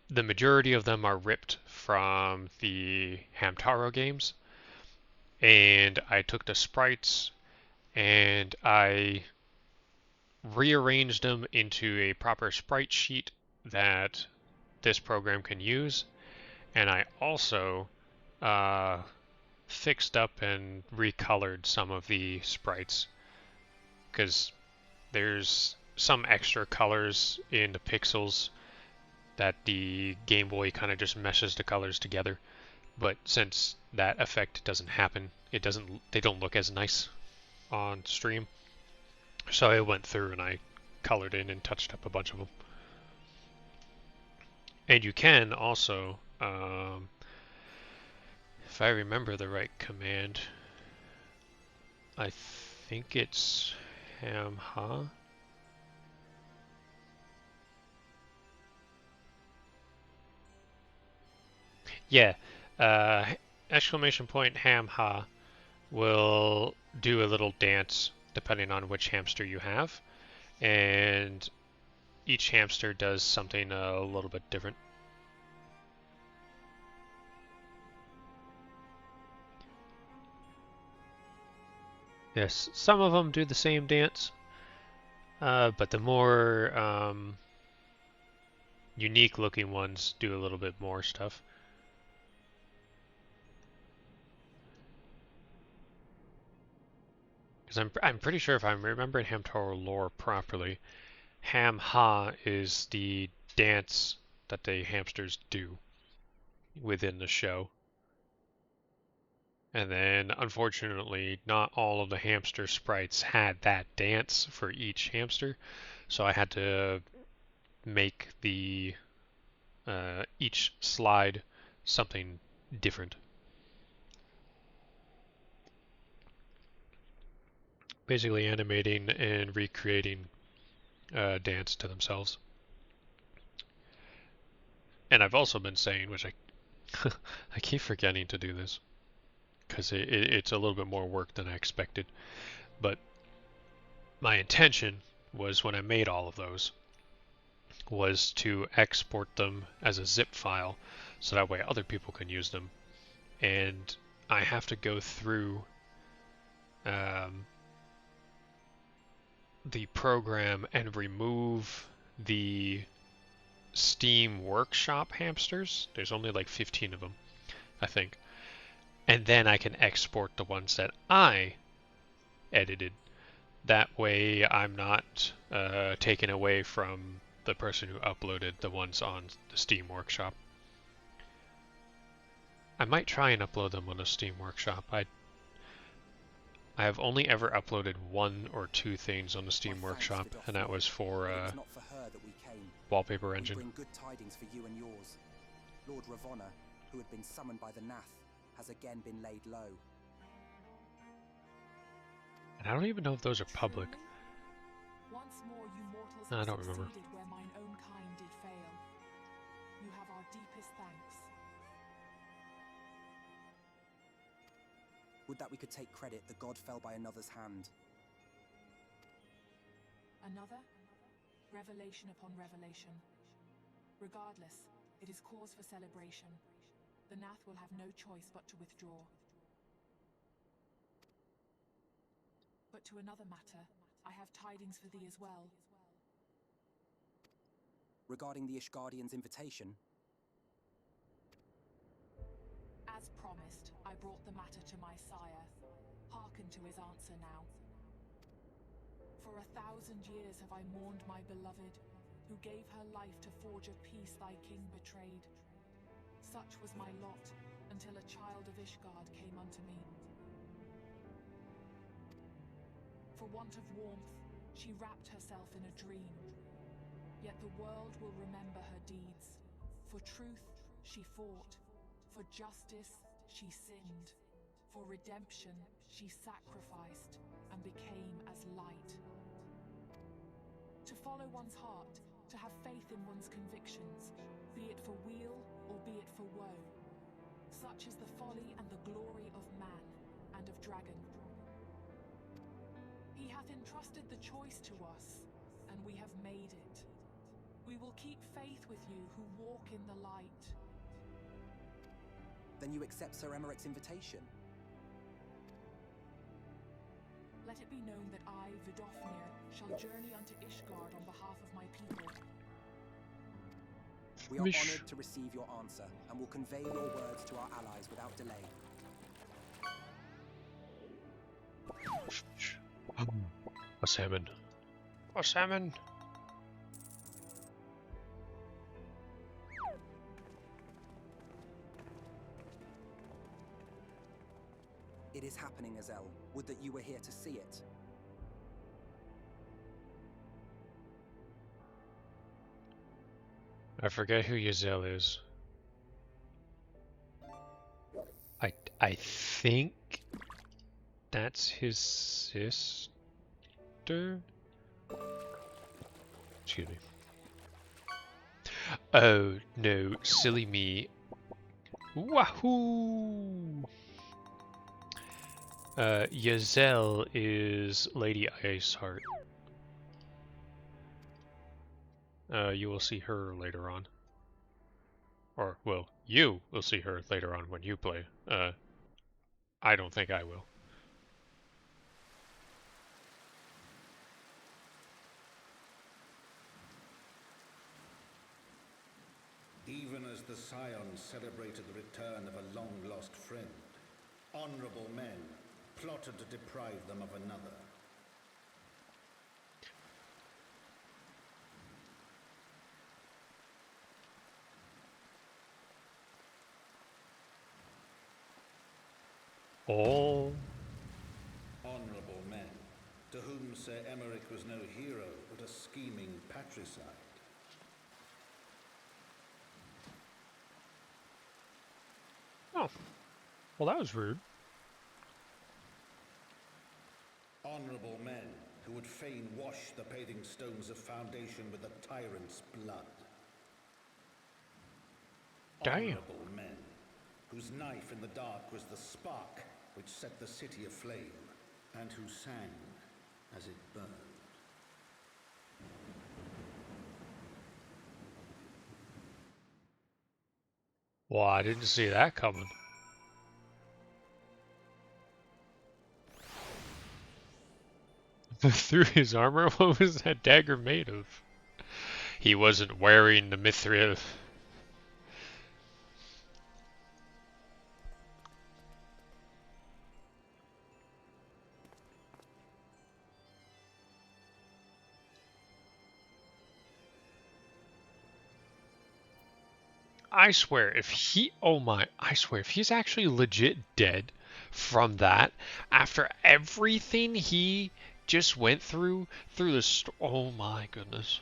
The majority of them are ripped from the Hamtaro games, and I took the sprites and I rearranged them into a proper sprite sheet that this program can use, and I also fixed up and recolored some of the sprites because there's some extra colors in the pixels that the Game Boy kind of just meshes the colors together. But since that effect doesn't happen, they don't look as nice on stream. So I went through and I colored in and touched up a bunch of them. And you can also, if I remember the right command, I think it's ham-ha. Yeah, exclamation point ham-ha will do a little dance depending on which hamster you have, and each hamster does something a little bit different. Yes, some of them do the same dance, but the more unique looking ones do a little bit more stuff. Because I'm pretty sure if I'm remembering Hamtaro lore properly, ham-ha is the dance that the hamsters do within the show. And then, unfortunately, not all of the hamster sprites had that dance for each hamster, so I had to make the each slide something different. Basically animating and recreating dance to themselves. And I've also been saying, which I keep forgetting to do this, because it's a little bit more work than I expected, but my intention was, when I made all of those, was to export them as a zip file so that way other people can use them. And I have to go through the program and remove the Steam Workshop hamsters. There's only like 15 of them, I think. And then I can export the ones that I edited. That way I'm not taken away from the person who uploaded the ones on the Steam Workshop. I might try and upload them on the Steam Workshop. I have only ever uploaded 1 or 2 things on the Steam Workshop, and that was for Wallpaper Engine. Bring good tidings for you and yours. Lord Ravonna, who had been summoned by the Nath, has again been laid low. And I don't even know if those are public. Once more you mortals I have don't remember. succeeded where mine own kind did fail. You have our deepest thanks. Would that we could take credit the god fell by another's hand. Another? Revelation upon revelation. Regardless, it is cause for celebration. The Nath will have no choice but to withdraw. But to another matter, I have tidings for thee as well. Regarding the Ishgardian's invitation? As promised, I brought the matter to my sire. Hearken to his answer now. For 1,000 years have I mourned my beloved, who gave her life to forge a peace thy king betrayed. Such was my lot, until a child of Ishgard came unto me. For want of warmth, she wrapped herself in a dream. Yet the world will remember her deeds. For truth, she fought. For justice, she sinned. For redemption, she sacrificed and became as light. To follow one's heart, to have faith in one's convictions, be it for weal or be it for woe. Such is the folly and the glory of man and of dragon. He hath entrusted the choice to us, and we have made it. We will keep faith with you who walk in the light. Then you accept Sir Emmerich's invitation? Let it be known that I, Vidofnir, shall journey unto Ishgard on behalf of my people. We are honored to receive your answer, and will convey your words to our allies without delay. A salmon. A salmon! happening, Azel. Would that you were here to see it. I forget who Yazel is. I think that's his sister? Excuse me. Oh no, silly me. Wahoo! Yazel is Lady Iceheart. You will see her later on. Or, well, you will see her later on when you play. I don't think I will. Even as the Scions celebrated the return of a long-lost friend, honorable men plotted to deprive them of another. Oh. Honorable men, to whom Sir Emmerich was no hero, but a scheming patricide. Oh. Well, that was rude. Honorable men who would fain wash the paving stones of foundation with the tyrant's blood. Damn. Honorable men whose knife in the dark was the spark which set the city aflame, and who sang as it burned. Well, I didn't see that coming. Through his armor? What was that dagger made of? He wasn't wearing the mithril. I swear, if he, I swear, if he's actually legit dead from that, after everything he just went through the oh my goodness.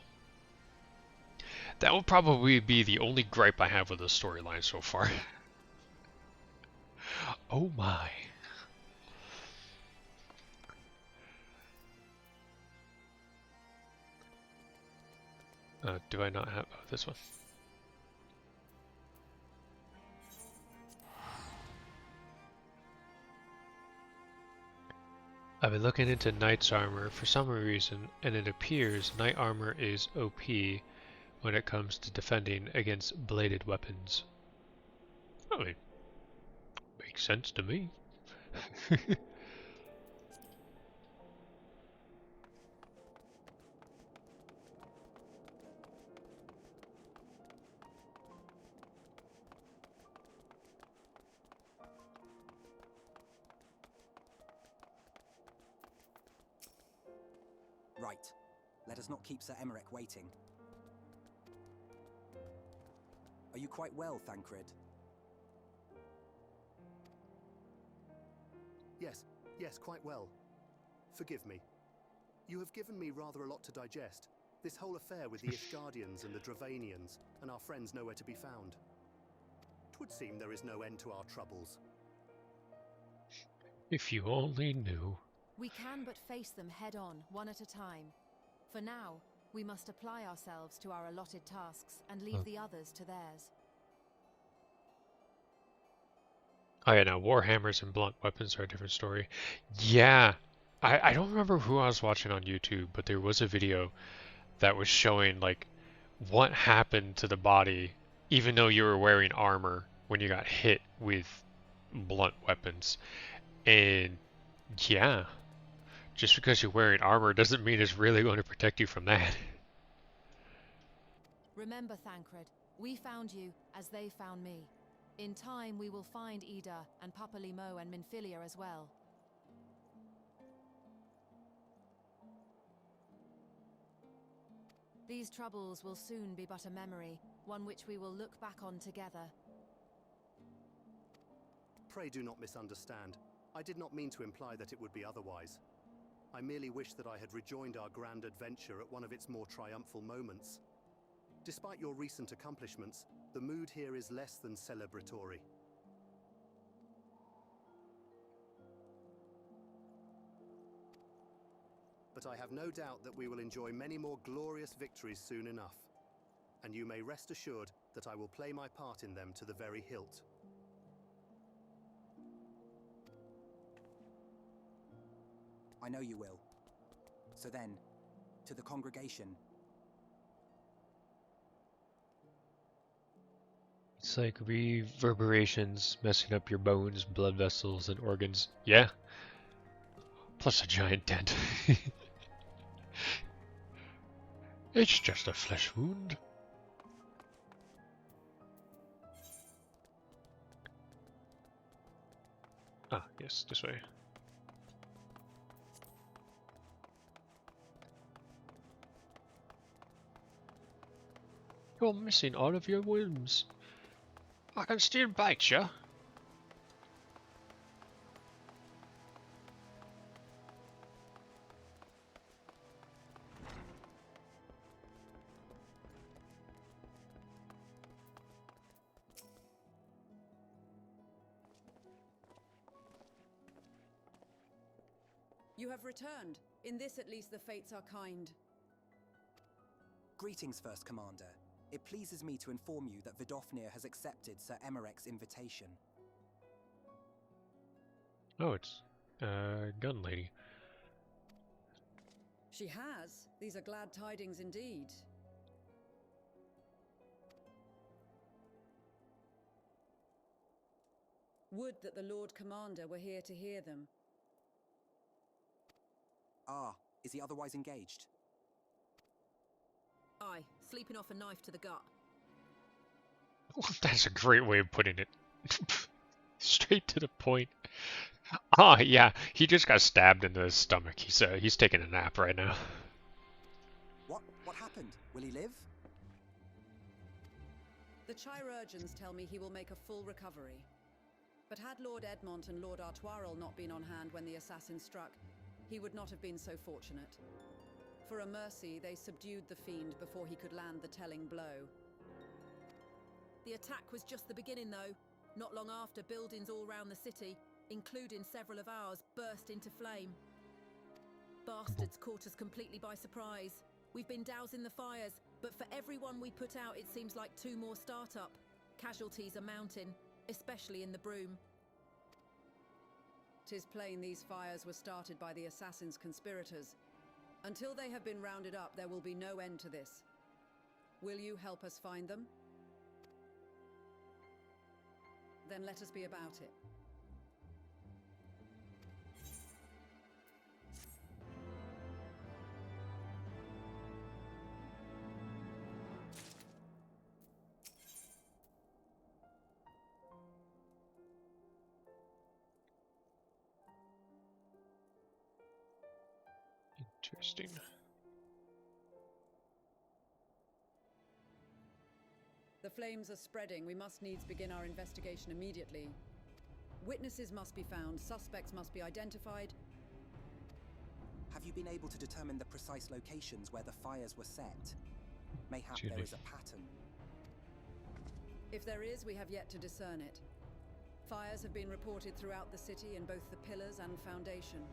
That will probably be the only gripe I have with the storyline so far. Oh my. Do I not have this one? I've been looking into Knight's armor for some reason, and it appears Knight armor is OP when it comes to defending against bladed weapons. I mean, makes sense to me. Right. Let us not keep Sir Emmerich waiting. Are you quite well, Thancred? Yes, quite well. Forgive me. You have given me rather a lot to digest. This whole affair with the Ishgardians and the Dravanians, and our friends nowhere to be found. 'Twould seem there is no end to our troubles. If you only knew. We can but face them head-on, one at a time. For now, we must apply ourselves to our allotted tasks and leave the others to theirs. Oh yeah, now warhammers and blunt weapons are a different story. Yeah, I don't remember who I was watching on YouTube, but there was a video that was showing like what happened to the body even though you were wearing armor when you got hit with blunt weapons. And yeah, just because you're wearing armor doesn't mean it's really going to protect you from that. Remember, Thancred, we found you as they found me. In time, we will find Ida and Papalimo and Minfilia as well. These troubles will soon be but a memory, one which we will look back on together. Pray do not misunderstand. I did not mean to imply that it would be otherwise. I merely wish that I had rejoined our grand adventure at one of its more triumphal moments. Despite your recent accomplishments, the mood here is less than celebratory. But I have no doubt that we will enjoy many more glorious victories soon enough. And you may rest assured that I will play my part in them to the very hilt. I know you will. So then, to the congregation. It's like reverberations messing up your bones, blood vessels, and organs. Yeah. Plus a giant dent. It's just a flesh wound. Ah, yes, this way. You're missing all of your limbs. I can still bite you. You have returned. In this, at least, the fates are kind. Greetings, First Commander. It pleases me to inform you that Vidofnir has accepted Sir Emarek's invitation. Oh, it's gun lady. She has. These are glad tidings indeed. Would that the Lord Commander were here to hear them. Ah, is he otherwise engaged? Aye, sleeping off a knife to the gut. That's a great way of putting it. Straight to the point. Ah, yeah, he just got stabbed in the stomach. He's taking a nap right now. What happened? Will he live? The chirurgeons tell me he will make a full recovery. But had Lord Edmont and Lord Artoirel not been on hand when the assassin struck, he would not have been so fortunate. For a mercy, they subdued the fiend before he could land the telling blow. The attack was just the beginning, though. Not long after, buildings all round the city, including several of ours, burst into flame. Bastards caught us completely by surprise. We've been dousing the fires, but for every one we put out, it seems like 2 more start up. Casualties are mounting, especially in the Broom. 'Tis plain these fires were started by the assassin's conspirators. Until they have been rounded up, there will be no end to this. Will you help us find them? Then let us be about it. Interesting. The flames are spreading. We must needs begin our investigation immediately. Witnesses must be found. Suspects must be identified. Have you been able to determine the precise locations where the fires were set? Mayhap there is a pattern. If there is, we have yet to discern it. Fires have been reported throughout the city in both the pillars and foundation.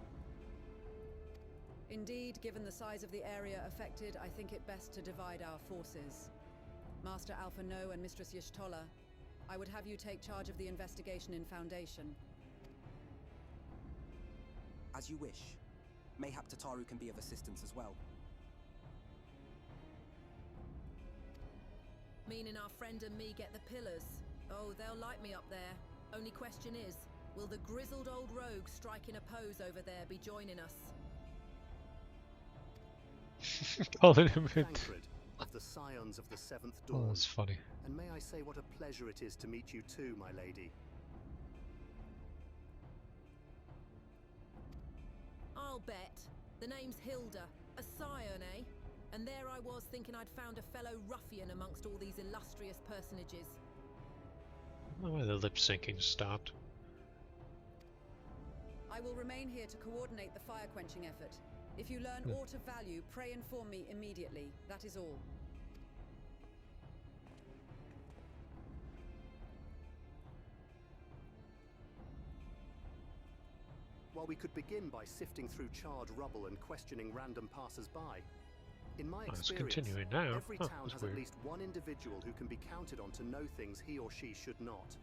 Indeed, given the size of the area affected, I think it best to divide our forces. Master Alpha No and Mistress Y'shtola, I would have you take charge of the investigation in Foundation. As you wish. Mayhap Tataru can be of assistance as well. Meaning our friend and me get the pillars. Oh, they'll like me up there. Only question is, will the grizzled old rogue striking a pose over there be joining us? Calling him it. Tancred, of the Scions of the Seventh Dawn. Oh, that's funny. And may I say what a pleasure it is to meet you too, my lady. I'll bet. The name's Hilda. A scion, eh? And there I was thinking I'd found a fellow ruffian amongst all these illustrious personages. I don't know why the lip syncing stopped. I will remain here to coordinate the fire-quenching effort. If you learn aught of value, pray inform me immediately. That is all. While we could begin by sifting through charred rubble and questioning random passers-by, in my experience, continuing now. every town has at least one individual who can be counted on to know things he or she should not.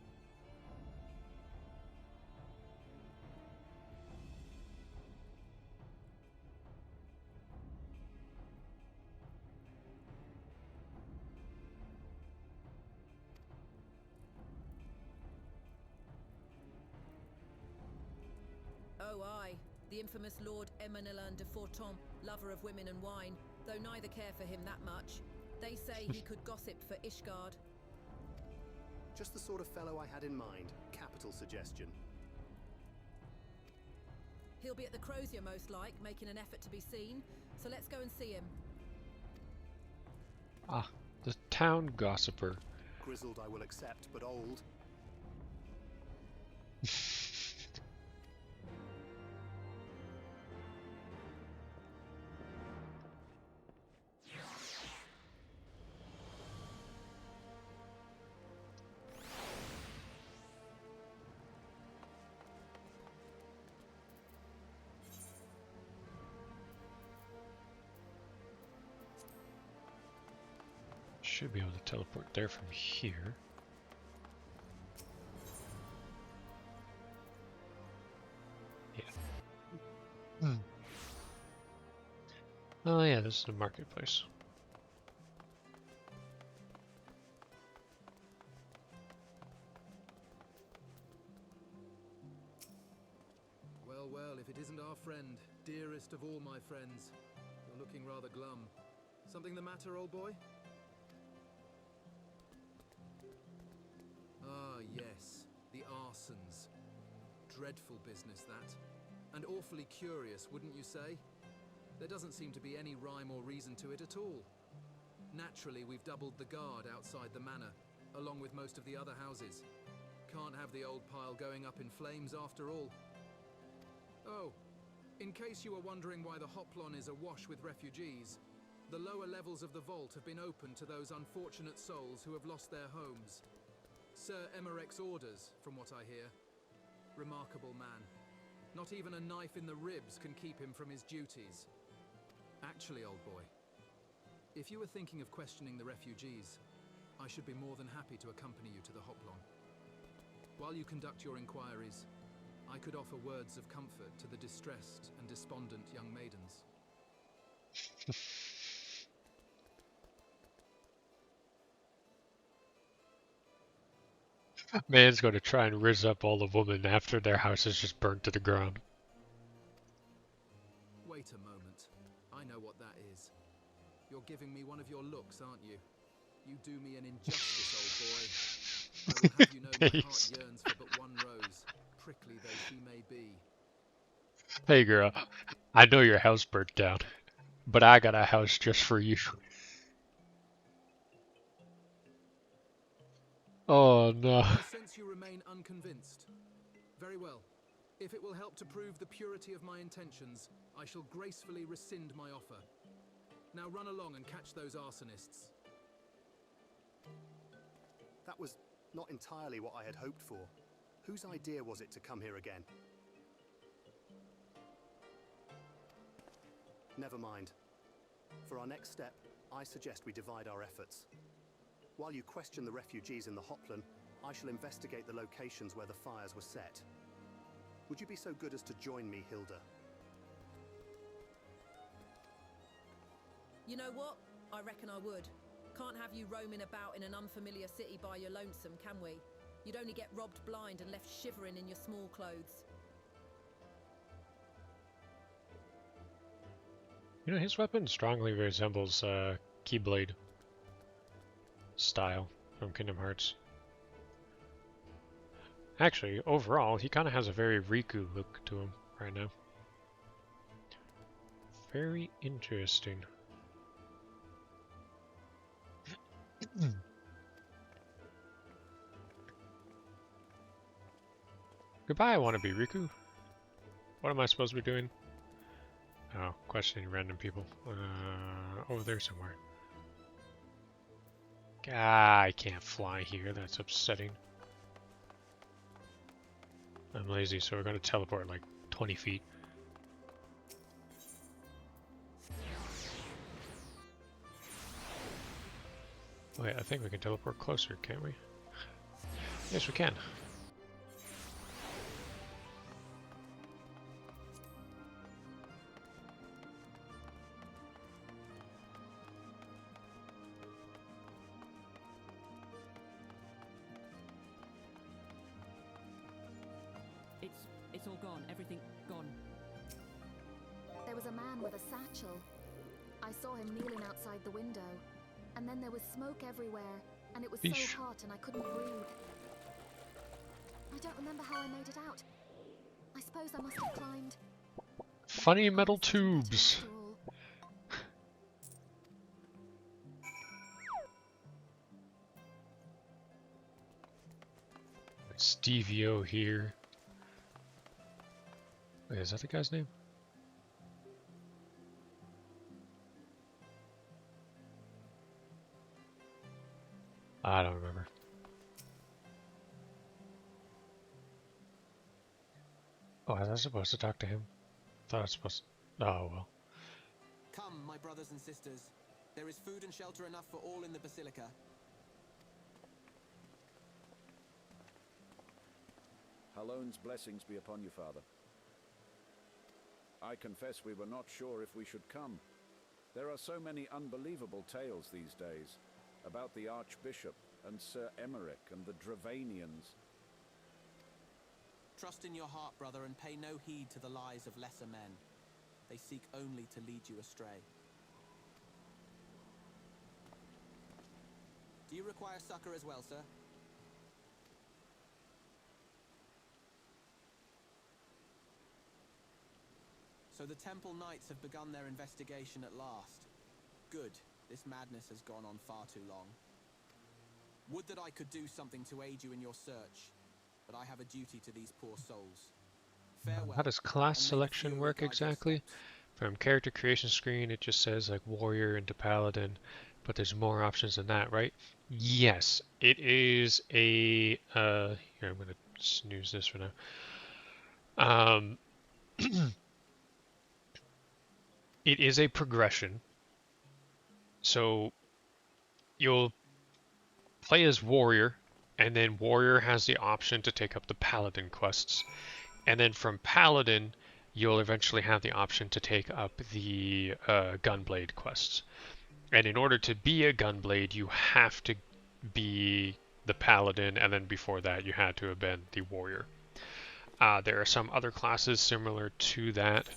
Oh, aye. The infamous Lord Emanillan de Forton, lover of women and wine, though neither care for him that much. They say he could gossip for Ishgard. Just the sort of fellow I had in mind. Capital suggestion. He'll be at the Crozier most like, making an effort to be seen. So let's go and see him. Ah, the town gossiper. Grizzled I will accept, but old. Should be able to teleport there from here. Yeah. Oh yeah, this is the marketplace. Well, well, if it isn't our friend, dearest of all my friends. You're looking rather glum. Something the matter, old boy? Ah, yes. The arsons. Dreadful business, that. And awfully curious, wouldn't you say? There doesn't seem to be any rhyme or reason to it at all. Naturally, we've doubled the guard outside the manor, along with most of the other houses. Can't have the old pile going up in flames after all. Oh, in case you were wondering why the Hoplon is awash with refugees, the lower levels of the vault have been opened to those unfortunate souls who have lost their homes. Sir Emarek's orders, from what I hear. Remarkable man. Not even a knife in the ribs can keep him from his duties. Actually, old boy, if you were thinking of questioning the refugees, I should be more than happy to accompany you to the Hoplon. While you conduct your inquiries, I could offer words of comfort to the distressed and despondent young maidens. Man's going to try and riz up all the women after their house is just burnt to the ground. Wait a moment. I know what that is. You're giving me one of your looks, aren't you? You do me an injustice, old boy. I will have you know my heart yearns for but one rose, prickly though she may be. Hey girl, I know your house burnt down, but I got a house just for you. Oh no. I sense you remain unconvinced. Very well. If it will help to prove the purity of my intentions, I shall gracefully rescind my offer. Now run along and catch those arsonists. That was not entirely what I had hoped for. Whose idea was it to come here again? Never mind. For our next step, I suggest we divide our efforts. While you question the refugees in the Hoplon, I shall investigate the locations where the fires were set. Would you be so good as to join me, Hilda? You know what? I reckon I would. Can't have you roaming about in an unfamiliar city by your lonesome, can we? You'd only get robbed blind and left shivering in your small clothes. You know, his weapon strongly resembles Keyblade style from Kingdom Hearts. Actually, overall, he kind of has a very Riku look to him right now. Very interesting. Goodbye, I want to be Riku. What am I supposed to be doing? Oh, questioning random people. Over there somewhere. Ah, I can't fly here. That's upsetting. I'm lazy, so we're going to teleport like 20 feet. Wait, I think we can teleport closer, can't we? Yes, we can. It's all gone. Everything gone. There was a man with a satchel. I saw him kneeling outside the window. And then there was smoke everywhere. And it was so hot and I couldn't breathe. I don't remember how I made it out. I suppose I must have climbed. Funny metal tubes. Stevie-O here. Wait, is that the guy's name? I don't remember. Oh, was I supposed to talk to him? Thought I was supposed to... Oh, well. Come, my brothers and sisters. There is food and shelter enough for all in the Basilica. Halone's blessings be upon you, Father. I confess we were not sure if we should come. There are so many unbelievable tales these days about the Archbishop and Sir Emmerich and the Dravanians. Trust in your heart, brother, and pay no heed to the lies of lesser men. They seek only to lead you astray. Do you require succor as well, sir? So the Temple Knights have begun their investigation at last. Good. This madness has gone on far too long. Would that I could do something to aid you in your search, but I have a duty to these poor souls. Farewell. How does class selection work exactly? From character creation screen, it just says like warrior into paladin, but there's more options than that, right? Yes, it is a. Here, I'm gonna snooze this for now. It is a progression. So you'll play as warrior, and then warrior has the option to take up the paladin quests. And then from paladin, you'll eventually have the option to take up the gunblade quests. And in order to be a gunblade, you have to be the paladin, and then before that you had to have been the warrior. There are some other classes similar to that.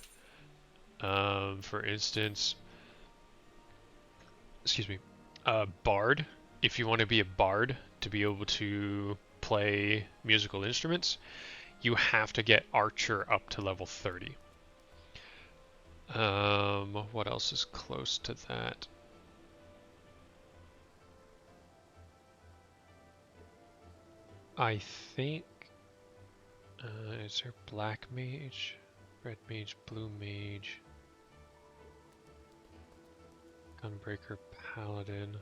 For instance, bard. If you want to be a bard to be able to play musical instruments, you have to get archer up to level 30. What else is close to that? I think, is there black mage, red mage, blue mage, gunbreaker, paladin.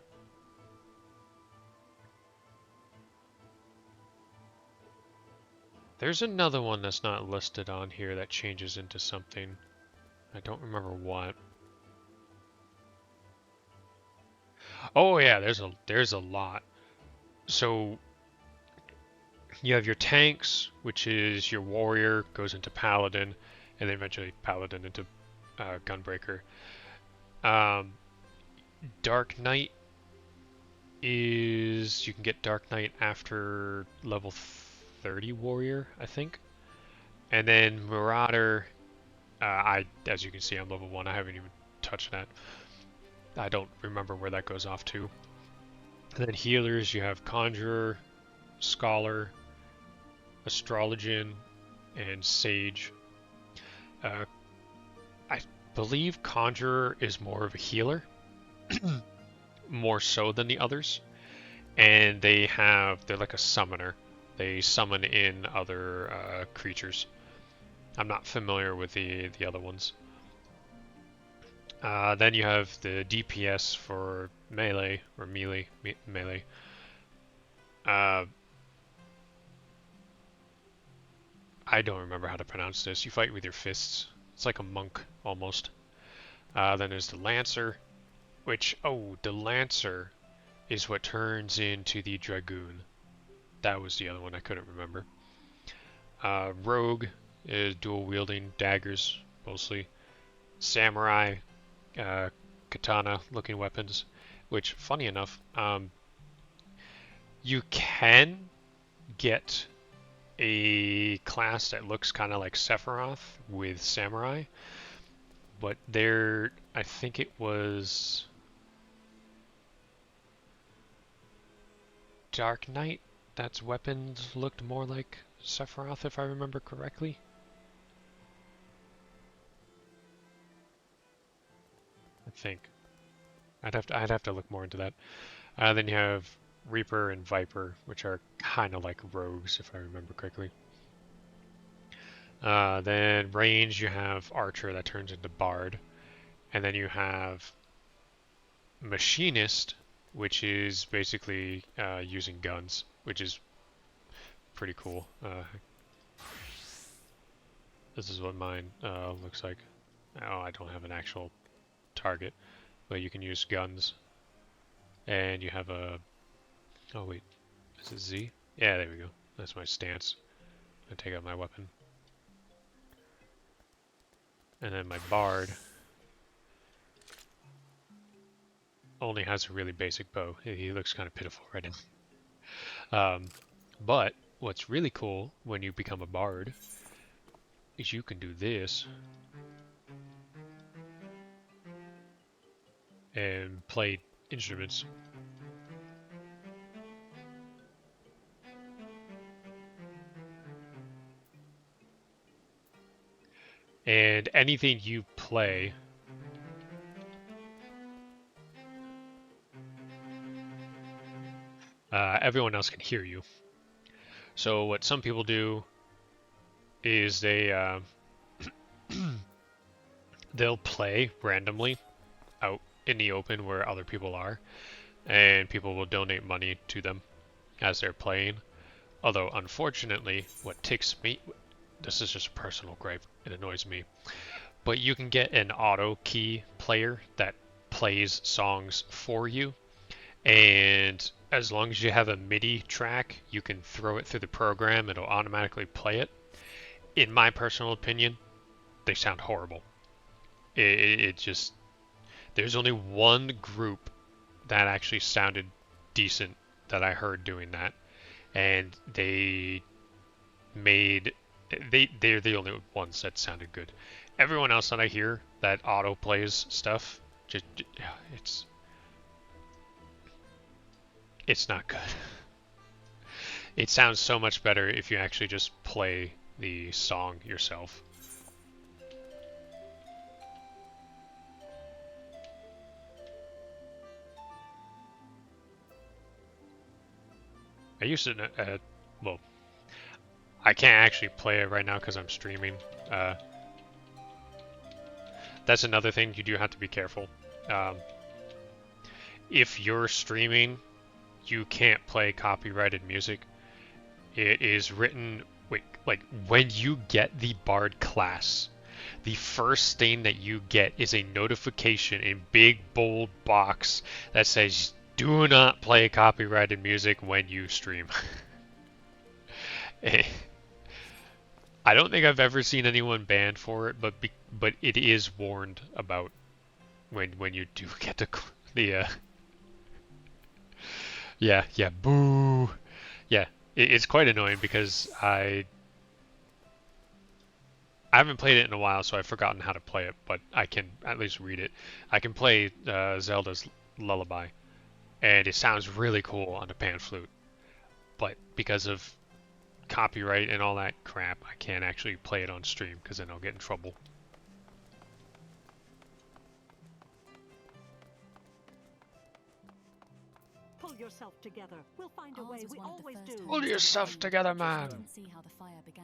There's another one that's not listed on here that changes into something. I don't remember what. Oh yeah, there's a lot. So you have your tanks, which is your warrior goes into paladin, and then eventually paladin into gunbreaker. Dark Knight is, you can get Dark Knight after level 30 warrior, I think. And then Marauder, as you can see, I'm level 1. I haven't even touched that. I don't remember where that goes off to. And then healers, you have Conjurer, Scholar, Astrologian, and Sage. I believe Conjurer is more of a healer, more so than the others. And they're like a summoner. They summon in other creatures. I'm not familiar with the other ones. Then you have the DPS for melee, or melee. I don't remember how to pronounce this. You fight with your fists. It's like a monk, almost. Then there's the Lancer, which, the Lancer is what turns into the Dragoon. That was the other one I couldn't remember. Rogue is dual-wielding daggers, mostly. Samurai, katana-looking weapons, which, funny enough, you can get a class that looks kind of like Sephiroth with Samurai, but there, I think it was Dark Knight that's weapons looked more like Sephiroth, if I remember correctly. I think. I'd have to look more into that. Then you have Reaper and Viper, which are kind of like rogues, if I remember correctly. Then range, you have Archer that turns into Bard. And then you have Machinist, which is basically using guns, which is pretty cool. This is what mine looks like. Oh, I don't have an actual target, but you can use guns. And you have a... Oh wait, is it Z? Yeah, there we go. That's my stance. I take out my weapon. And then my Bard only has a really basic bow. He looks kind of pitiful right now. But what's really cool when you become a Bard is you can do this and play instruments. And anything you play everyone else can hear you. So what some people do is they they'll play randomly out in the open where other people are, and people will donate money to them as they're playing. Although unfortunately, what ticks me, this is just a personal gripe, it annoys me, but you can get an auto key player that plays songs for you, and as long as you have a MIDI track, you can throw it through the program, it'll automatically play it. In my personal opinion, they sound horrible. It just, there's only one group that actually sounded decent that I heard doing that, and they're the only ones that sounded good. Everyone else that I hear that auto plays stuff, just it's not good. It sounds so much better if you actually just play the song yourself. I used to, well, I can't actually play it right now because I'm streaming. That's another thing, you do have to be careful. If you're streaming, you can't play copyrighted music. It is written, like when you get the Bard class, the first thing that you get is a notification in big bold box that says, do not play copyrighted music when you stream. I don't think I've ever seen anyone banned for it, but it is warned about when you do get the yeah, boo. Yeah, it's quite annoying because I haven't played it in a while, so I've forgotten how to play it, but I can at least read it. I can play Zelda's Lullaby, and it sounds really cool on the pan flute, but because of copyright and all that crap, I can't actually play it on stream because then I'll get in trouble. Pull yourself together. We'll find a way. We always do. Pull yourself together, man. I didn't see how the fire began.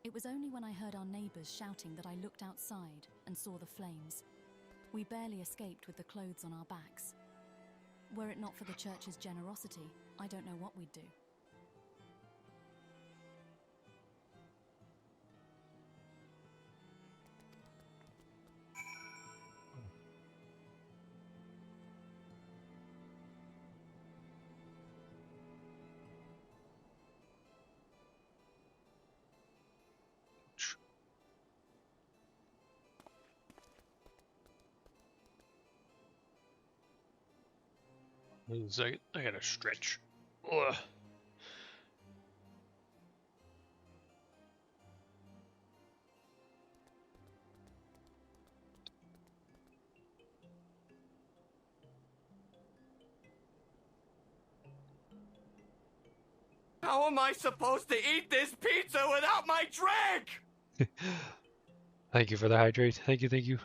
It was only when I heard our neighbours shouting that I looked outside and saw the flames. We barely escaped with the clothes on our backs. Were it not for the church's generosity, I don't know what we'd do. One second, I gotta stretch. Ugh. How am I supposed to eat this pizza without my drink? Thank you for the hydrate. Thank you, thank you.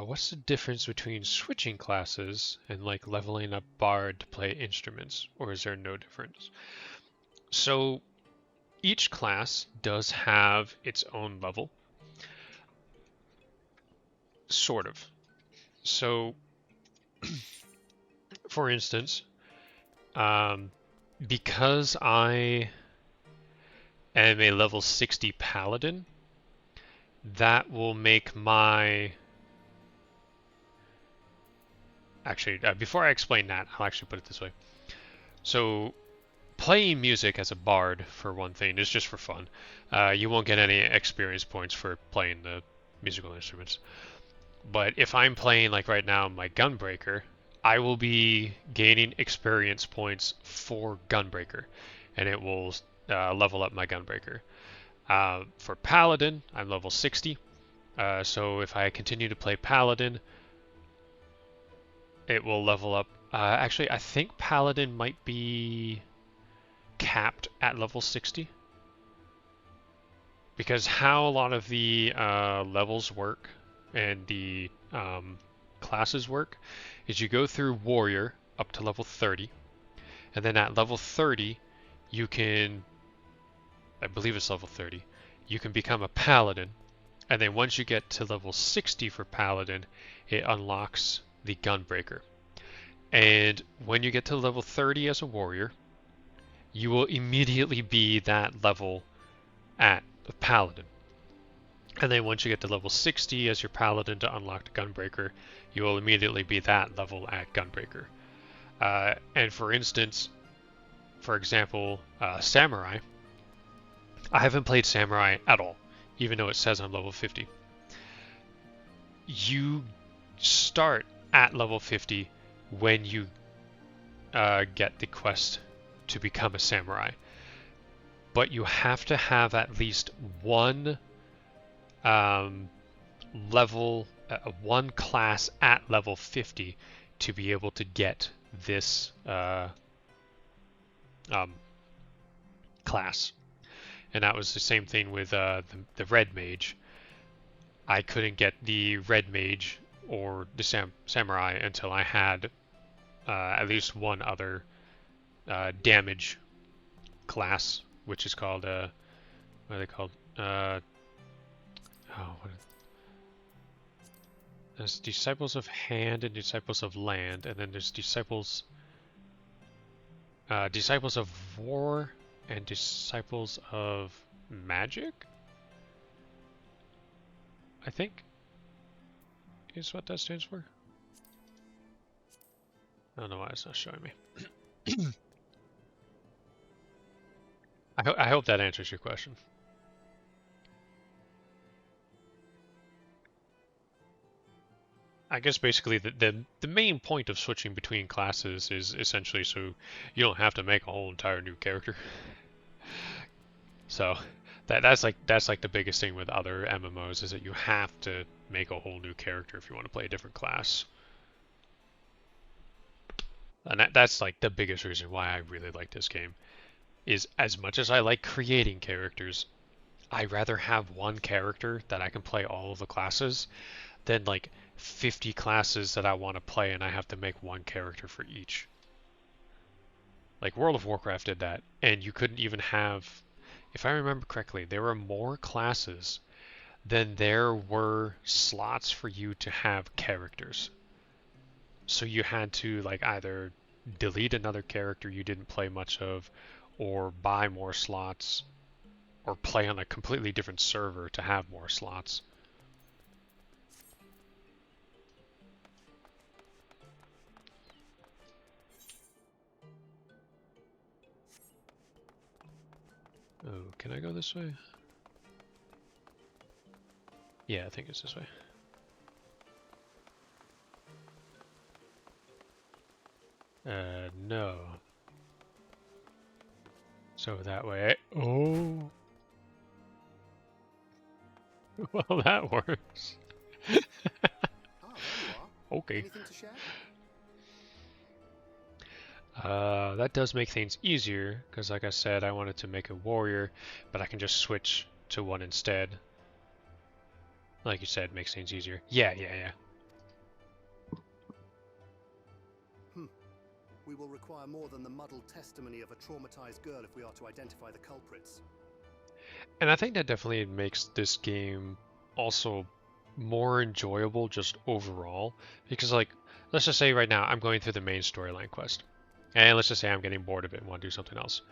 What's the difference between switching classes and like leveling up bard to play instruments, or is there no difference? So each class does have its own level, sort of. So for instance, because I am a level 60 paladin, that will make my... Actually, before I explain that, I'll actually put it this way. So, playing music as a bard, for one thing, is just for fun. You won't get any experience points for playing the musical instruments. But if I'm playing, like right now, my Gunbreaker, I will be gaining experience points for Gunbreaker, and it will level up my Gunbreaker. For Paladin, I'm level 60, so if I continue to play Paladin, it will level up. Actually, I think Paladin might be capped at level 60. Because how a lot of the levels work and the classes work is you go through Warrior up to level 30. And then at level 30, you can... I believe it's level 30. You can become a Paladin. And then once you get to level 60 for Paladin, it unlocks the Gunbreaker. And when you get to level 30 as a warrior, you will immediately be that level at the Paladin. And then once you get to level 60 as your Paladin to unlock the Gunbreaker, you will immediately be that level at Gunbreaker. And for instance, for example, Samurai, I haven't played Samurai at all, even though it says I'm level 50. You start at level 50 when you get the quest to become a samurai. But you have to have at least one one class at level 50 to be able to get this class. And that was the same thing with the Red Mage. I couldn't get the Red Mage or the Samurai until I had at least one other damage class, which is called what are they called? There's Disciples of Hand and Disciples of Land, and then there's Disciples of War and Disciples of Magic, I think is what that stands for. I don't know why it's not showing me. I hope that answers your question. I guess basically the main point of switching between classes is essentially so you don't have to make a whole entire new character. So that's like the biggest thing with other MMOs is that you have to make a whole new character if you want to play a different class. And that's like the biggest reason why I really like this game. Is as much as I like creating characters, I'd rather have one character that I can play all of the classes than like 50 classes that I want to play and I have to make one character for each. Like World of Warcraft did that, and you couldn't even have if I remember correctly, there were more classes than there were slots for you to have characters. So you had to like either delete another character you didn't play much of, or buy more slots, or play on a completely different server to have more slots. Oh, can I go this way? Yeah, I think it's this way. No. So that way. Oh. Well, that works. Okay. Anything to share? That does make things easier, because like I said, I wanted to make a warrior, but I can just switch to one instead. Like you said, makes things easier. Yeah. We will require more than the muddled testimony of a traumatized girl if we are to identify the culprits. And I think that definitely makes this game also more enjoyable just overall, because like, let's just say right now I'm going through the main storyline quest, and let's just say I'm getting bored of it and want to do something else.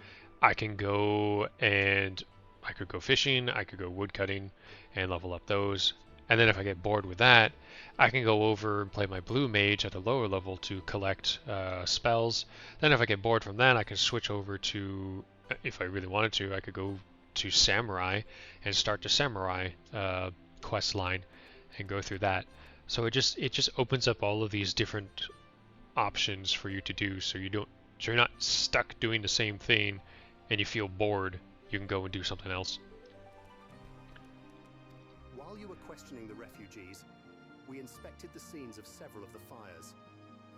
I can go and I could go fishing, I could go woodcutting and level up those, and then if I get bored with that, I can go over and play my blue mage at a lower level to collect spells. Then if I get bored from that, I can switch over to, if I really wanted to, I could go to samurai and start the samurai quest line and go through that. So it just opens up all of these different options for you to do, so you're not stuck doing the same thing and you feel bored. You can go and do something else. While you were questioning the refugees, we inspected the scenes of several of the fires,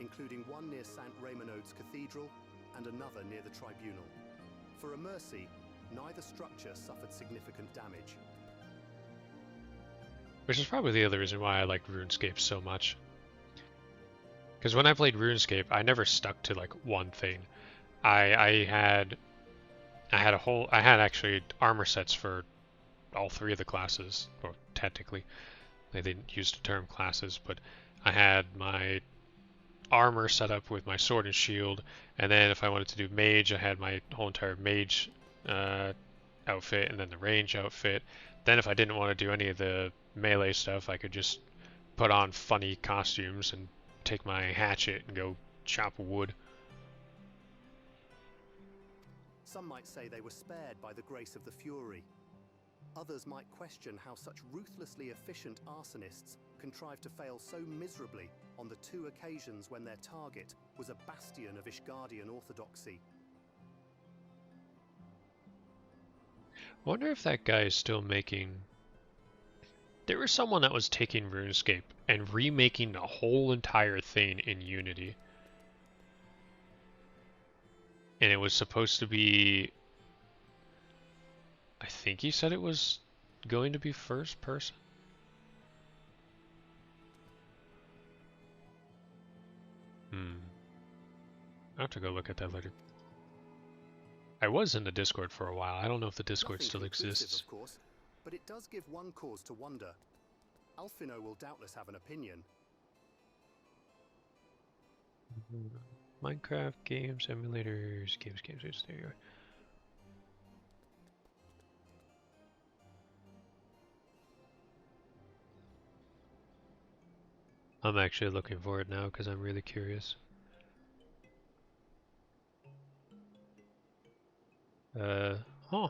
including one near St. Raymond's Cathedral and another near the Tribunal. For a mercy, neither structure suffered significant damage. Which is probably the other reason why I liked RuneScape so much. Because when I played RuneScape, I never stuck to like one thing. I had actually armor sets for all three of the classes, or technically, they didn't use the term classes, but I had my armor set up with my sword and shield, and then if I wanted to do mage, I had my whole entire mage outfit, and then the range outfit. Then if I didn't want to do any of the melee stuff, I could just put on funny costumes and take my hatchet and go chop wood. Some might say they were spared by the grace of the Fury. Others might question how such ruthlessly efficient arsonists contrived to fail so miserably on the two occasions when their target was a bastion of Ishgardian orthodoxy. Wonder if that guy is still making... There was someone that was taking RuneScape and remaking the whole entire thing in Unity. And it was supposed to be... I think he said it was going to be first person. I'll have to go look at that later. I was in the Discord for a while. I don't know if the Discord Nothing still conclusive, exists. of course, but it does give one cause to wonder. Alfino will doubtless have an opinion. Minecraft games, emulators, games, there you are. I'm actually looking for it now because I'm really curious. Huh.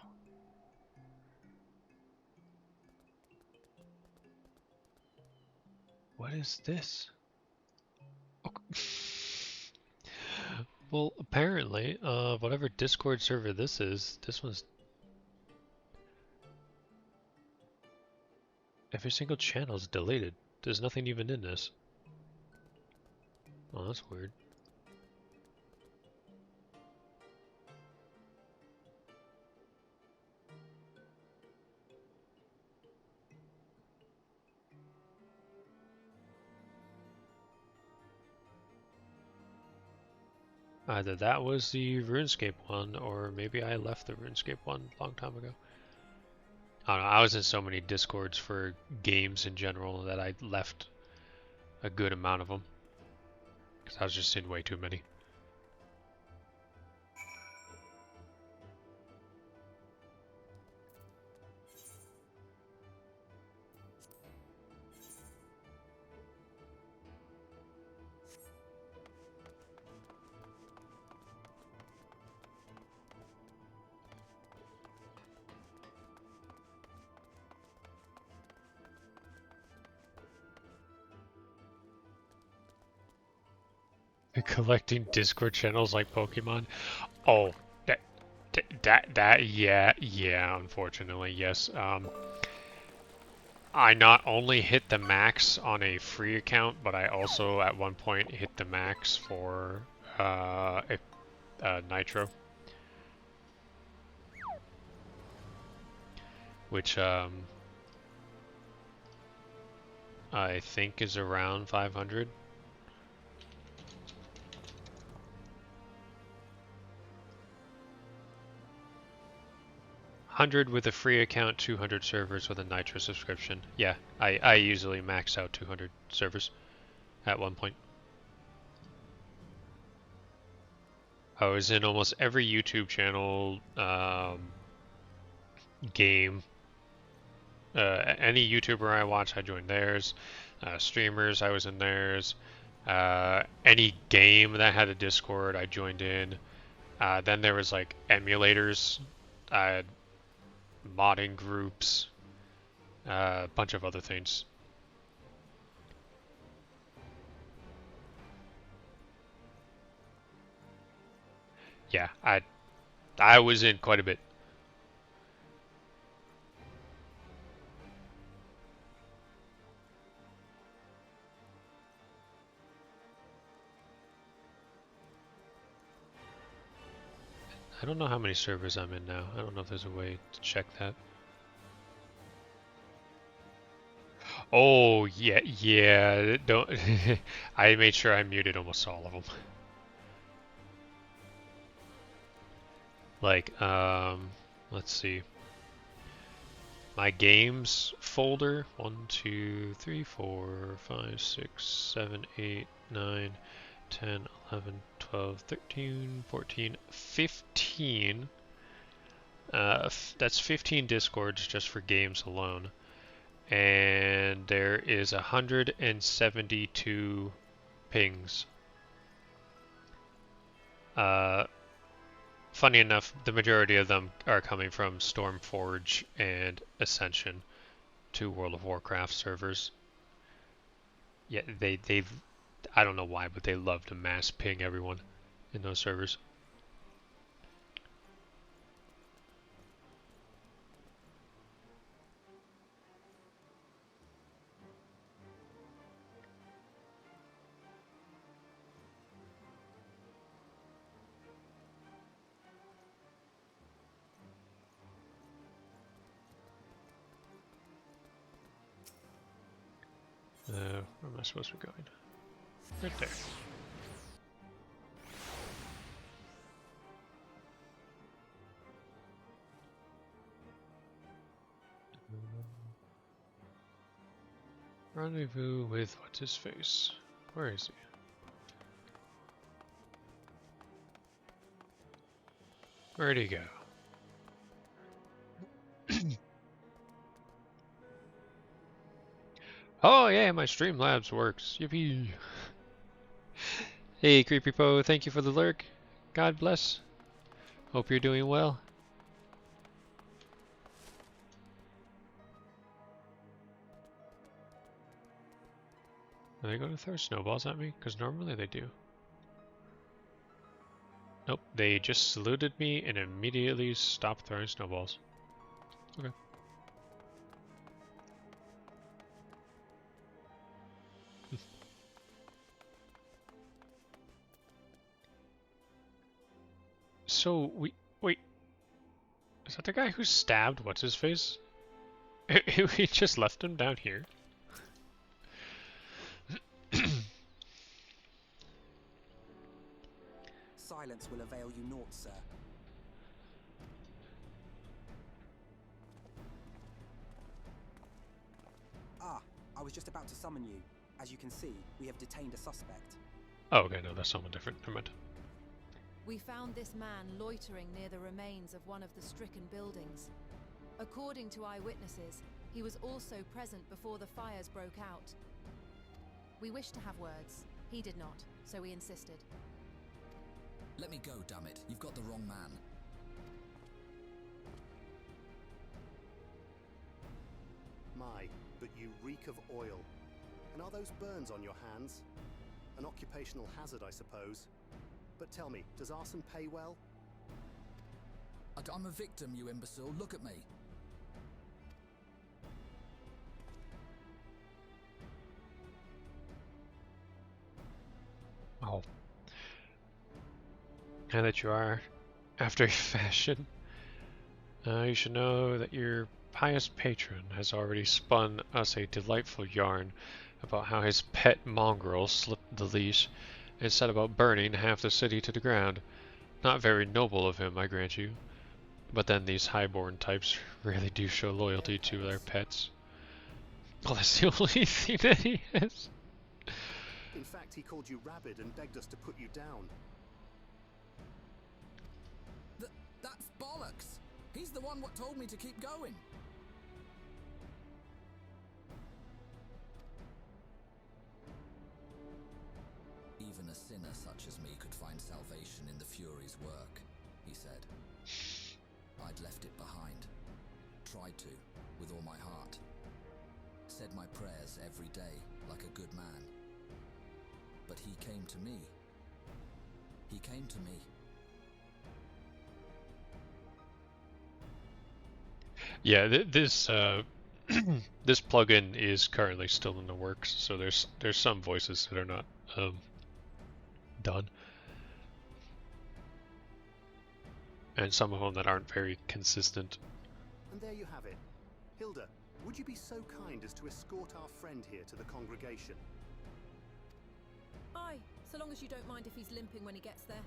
What is this? Oh. Well, apparently, whatever Discord server this is, this one's... Every single channel is deleted. There's nothing even in this. Oh, that's weird. Either that was the RuneScape one, or maybe I left the RuneScape one a long time ago. I don't know, I was in so many Discords for games in general that I left a good amount of them. Because I was just in way too many. Collecting Discord channels like Pokemon. Oh, yeah, unfortunately, yes. I not only hit the max on a free account, but I also at one point hit the max for Nitro, which I think is around 500. 100 with a free account, 200 servers with a Nitro subscription. Yeah, I usually max out 200 servers at one point. I was in almost every YouTube channel, game. Any YouTuber I watch, I joined theirs. Streamers, I was in theirs. Any game that had a Discord, I joined in. Then there was like emulators. Modding groups, a bunch of other things. Yeah, I was in quite a bit. I don't know how many servers I'm in now. I don't know if there's a way to check that. Oh, yeah, don't... I made sure I muted almost all of them. Like, let's see. My games folder, 1, 2, 3, 4, 5, 6, 7, 8, 9, 10, 11, 12, 13, 14, 15. That's 15 Discords just for games alone. And there is 172 pings. Funny enough, the majority of them are coming from Stormforge and Ascension, 2 World of Warcraft servers. Yeah, they've I don't know why, but they love to mass ping everyone in those servers. Where am I supposed to be going? Right there. Rendezvous with what's his face? Where is he? Where'd he go? Oh yeah, my Streamlabs works. Yippee! Hey Creepypo, thank you for the lurk. God bless. Hope you're doing well. Are they going to throw snowballs at me? Because normally they do. Nope, they just saluted me and immediately stopped throwing snowballs. Okay. So, wait. Is that the guy who stabbed what's-his-face? We just left him down here? Silence will avail you naught, sir. Ah, I was just about to summon you. As you can see, we have detained a suspect. Oh, okay, no, that's someone different. Never mind. We found this man loitering near the remains of one of the stricken buildings. According to eyewitnesses, he was also present before the fires broke out. We wished to have words. He did not, so we insisted. Let me go, damn it. You've got the wrong man. My, but you reek of oil. And are those burns on your hands? An occupational hazard, I suppose. But tell me, does arson pay well? I'm a victim, you imbecile. Look at me. Oh. Now that you are, after a fashion, you should know that your pious patron has already spun us a delightful yarn about how his pet mongrel slipped the leash and set about burning half the city to the ground. Not very noble of him, I grant you. But then these highborn types really do show loyalty to their pets. Well, that's the only thing that he has. In fact, he called you rabid and begged us to put you down. That's bollocks! He's the one what told me to keep going. Even a sinner such as me could find salvation in the Fury's work, he said. I'd left it behind. Tried to, with all my heart. Said my prayers every day, like a good man. But he came to me. He came to me. Yeah, this this plugin is currently still in the works, so there's some voices that are not done, and some of them that aren't very consistent. And there you have it. Hilda, would you be so kind as to escort our friend here to the congregation? Aye, so long as you don't mind if he's limping when he gets there.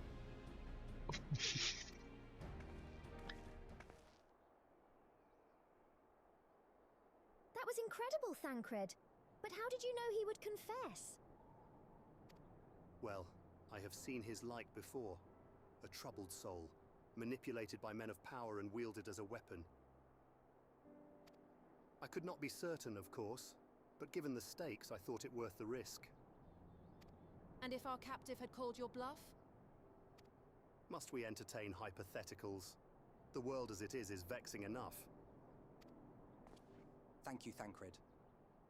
That was incredible, Thancred. But how did you know he would confess? Well, I have seen his like before. A troubled soul, manipulated by men of power and wielded as a weapon. I could not be certain, of course, but given the stakes, I thought it worth the risk. And if our captive had called your bluff? Must we entertain hypotheticals? The world as it is vexing enough. Thank you, Thancred.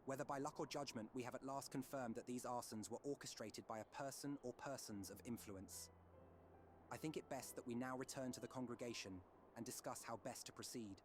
Whether by luck or judgment, we have at last confirmed that these arsons were orchestrated by a person or persons of influence. I think it best that we now return to the congregation and discuss how best to proceed.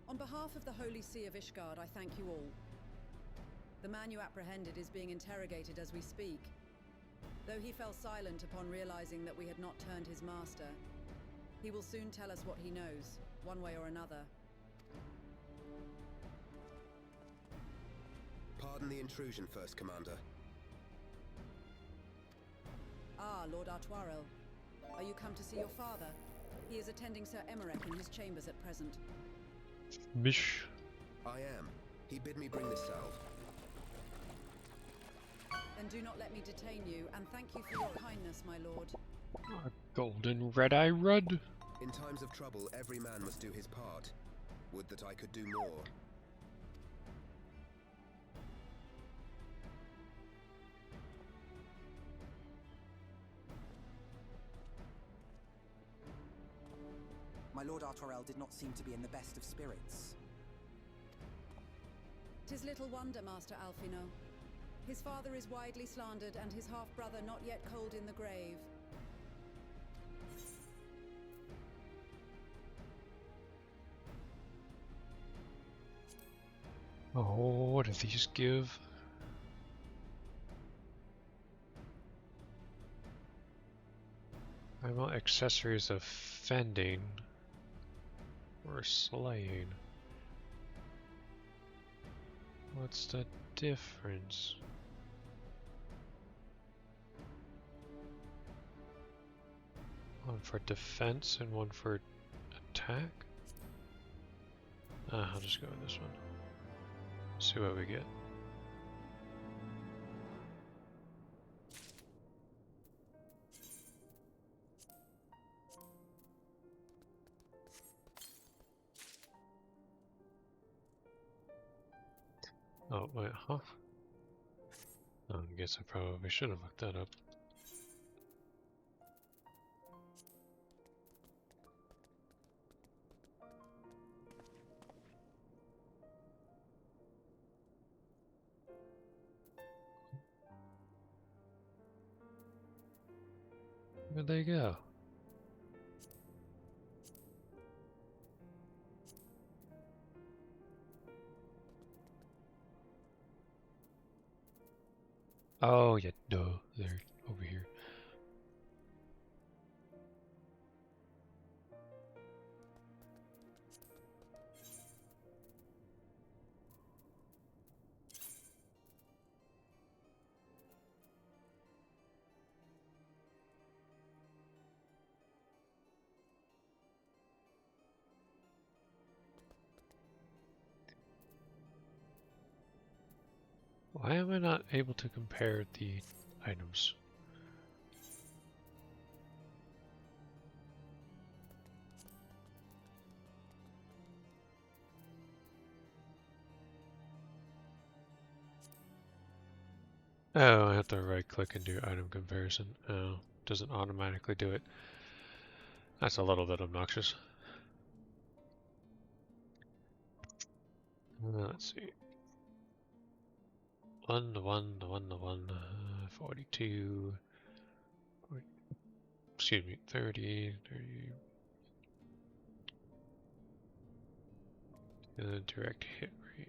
On behalf of the Holy See of Ishgard, I thank you all. The man you apprehended is being interrogated as we speak. Though he fell silent upon realizing that we had not turned his master, he will soon tell us what he knows, one way or another. Pardon the intrusion, First Commander. Ah, Lord Artoirel. Are you come to see your father? He is attending Sir Emmerich in his chambers at present. Bish. I am. He bid me bring this salve. Then do not let me detain you, and thank you for your kindness, my lord. A golden red-eye rud. In times of trouble, every man must do his part. Would that I could do more. My Lord Artorel did not seem to be in the best of spirits. 'Tis little wonder, Master Alfino. His father is widely slandered, and his half-brother not yet cold in the grave. Oh, what do these give? I want accessories of fending or slaying. What's the difference? One for defense and one for attack? I'll just go with this one. See what we get. Oh, wait, huh? I guess I probably should have looked that up. Where'd they go? Oh, yeah, no, they're over here. Why am I not able to compare the items? Oh, I have to right click and do item comparison. Oh, doesn't automatically do it. That's a little bit obnoxious. Let's see. 1 to 1 to 1 to 1, 42, 40, excuse me, 30, 30. Direct hit rate.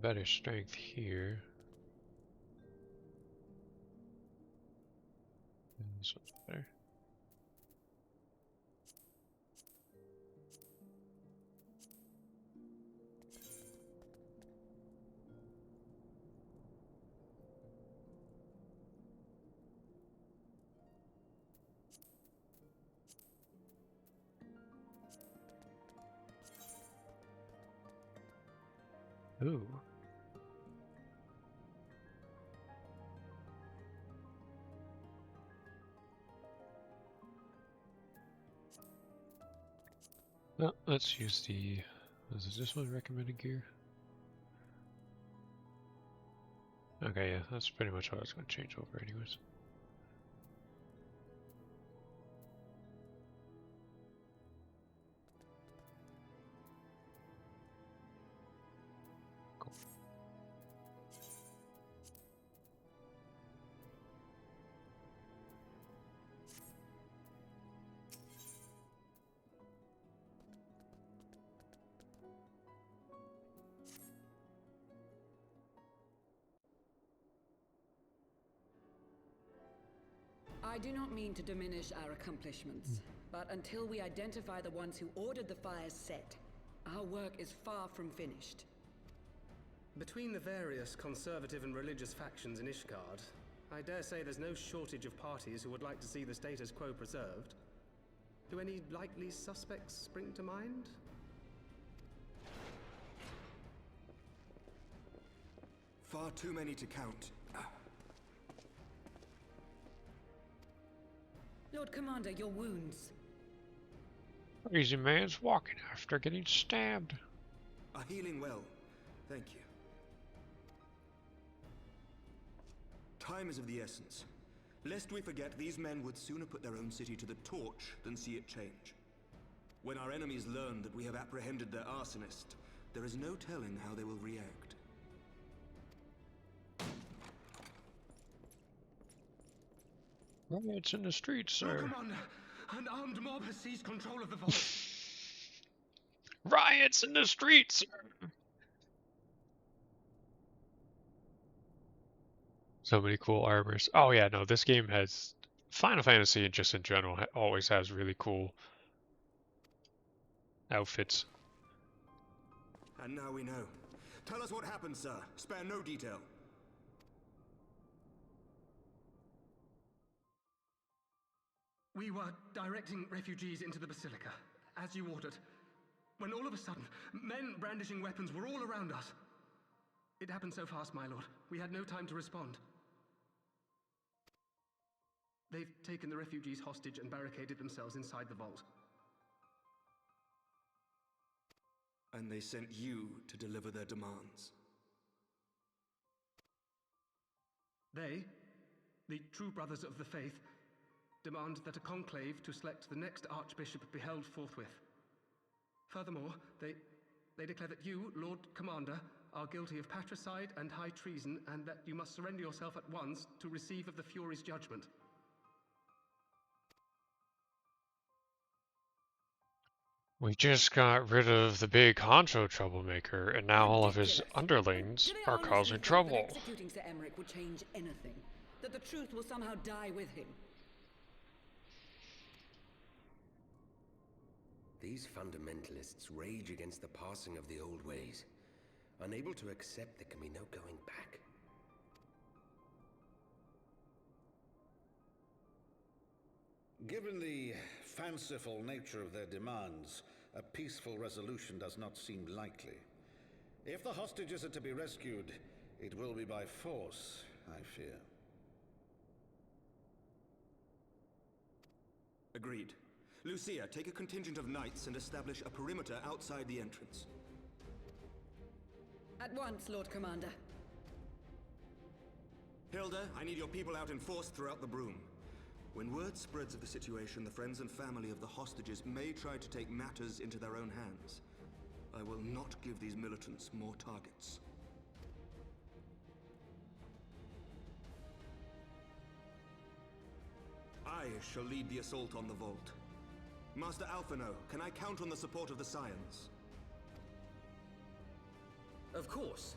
Better strength here. And this one's better. Ooh. Well, let's use the, is this one recommended gear? Okay, yeah, that's pretty much what I was going to change over anyways. Cool. I do not mean to diminish our accomplishments, but until we identify the ones who ordered the fires set, our work is far from finished. Between the various conservative and religious factions in Ishgard, I dare say there's no shortage of parties who would like to see the status quo preserved. Do any likely suspects spring to mind? Far too many to count. Lord Commander, your wounds. Crazy man's walking after getting stabbed. Are healing well. Thank you. Time is of the essence. Lest we forget, these men would sooner put their own city to the torch than see it change. When our enemies learn that we have apprehended their arsonist, there is no telling how they will react. Riots in the streets, Lord sir. Commander, an armed mob has seized control of the vault. Riots in the streets, sir. So many cool armors. Oh yeah, no, this game has Final Fantasy just in general always has really cool outfits. And now we know. Tell us what happened, sir. Spare no detail. We were directing refugees into the Basilica, as you ordered, when all of a sudden, men brandishing weapons were all around us. It happened so fast, my lord. We had no time to respond. They've taken the refugees hostage and barricaded themselves inside the vault. And they sent you to deliver their demands. They, the true brothers of the faith, demand that a conclave to select the next archbishop be held forthwith. Furthermore, they declare that you, Lord Commander, are guilty of patricide and high treason, and that you must surrender yourself at once to receive of the Fury's judgment. We just got rid of the big honcho troublemaker, and now all of his underlings are causing trouble. That executing Sir Emmerich would change anything? That the truth will somehow die with him? These fundamentalists rage against the passing of the old ways, unable to accept there can be no going back. Given the fanciful nature of their demands, a peaceful resolution does not seem likely. If the hostages are to be rescued, it will be by force, I fear. Agreed. Lucia, take a contingent of knights and establish a perimeter outside the entrance. At once, Lord Commander. Hilda, I need your people out in force throughout the Broom. When word spreads of the situation, the friends and family of the hostages may try to take matters into their own hands. I will not give these militants more targets. I shall lead the assault on the vault. Master Alphino, can I count on the support of the Scions? Of course.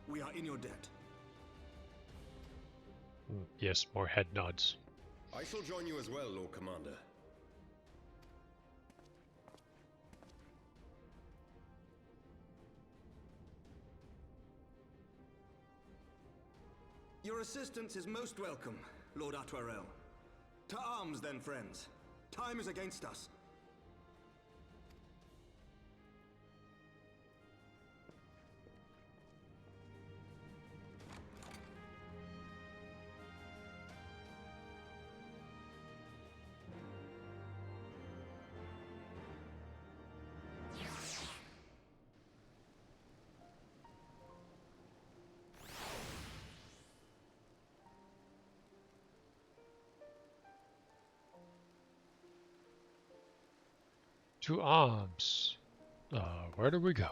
We are in your debt. Yes, more head nods. I shall join you as well, Lord Commander. Your assistance is most welcome, Lord Atwarel. To arms then, friends. Time is against us. To arms. Where do we go?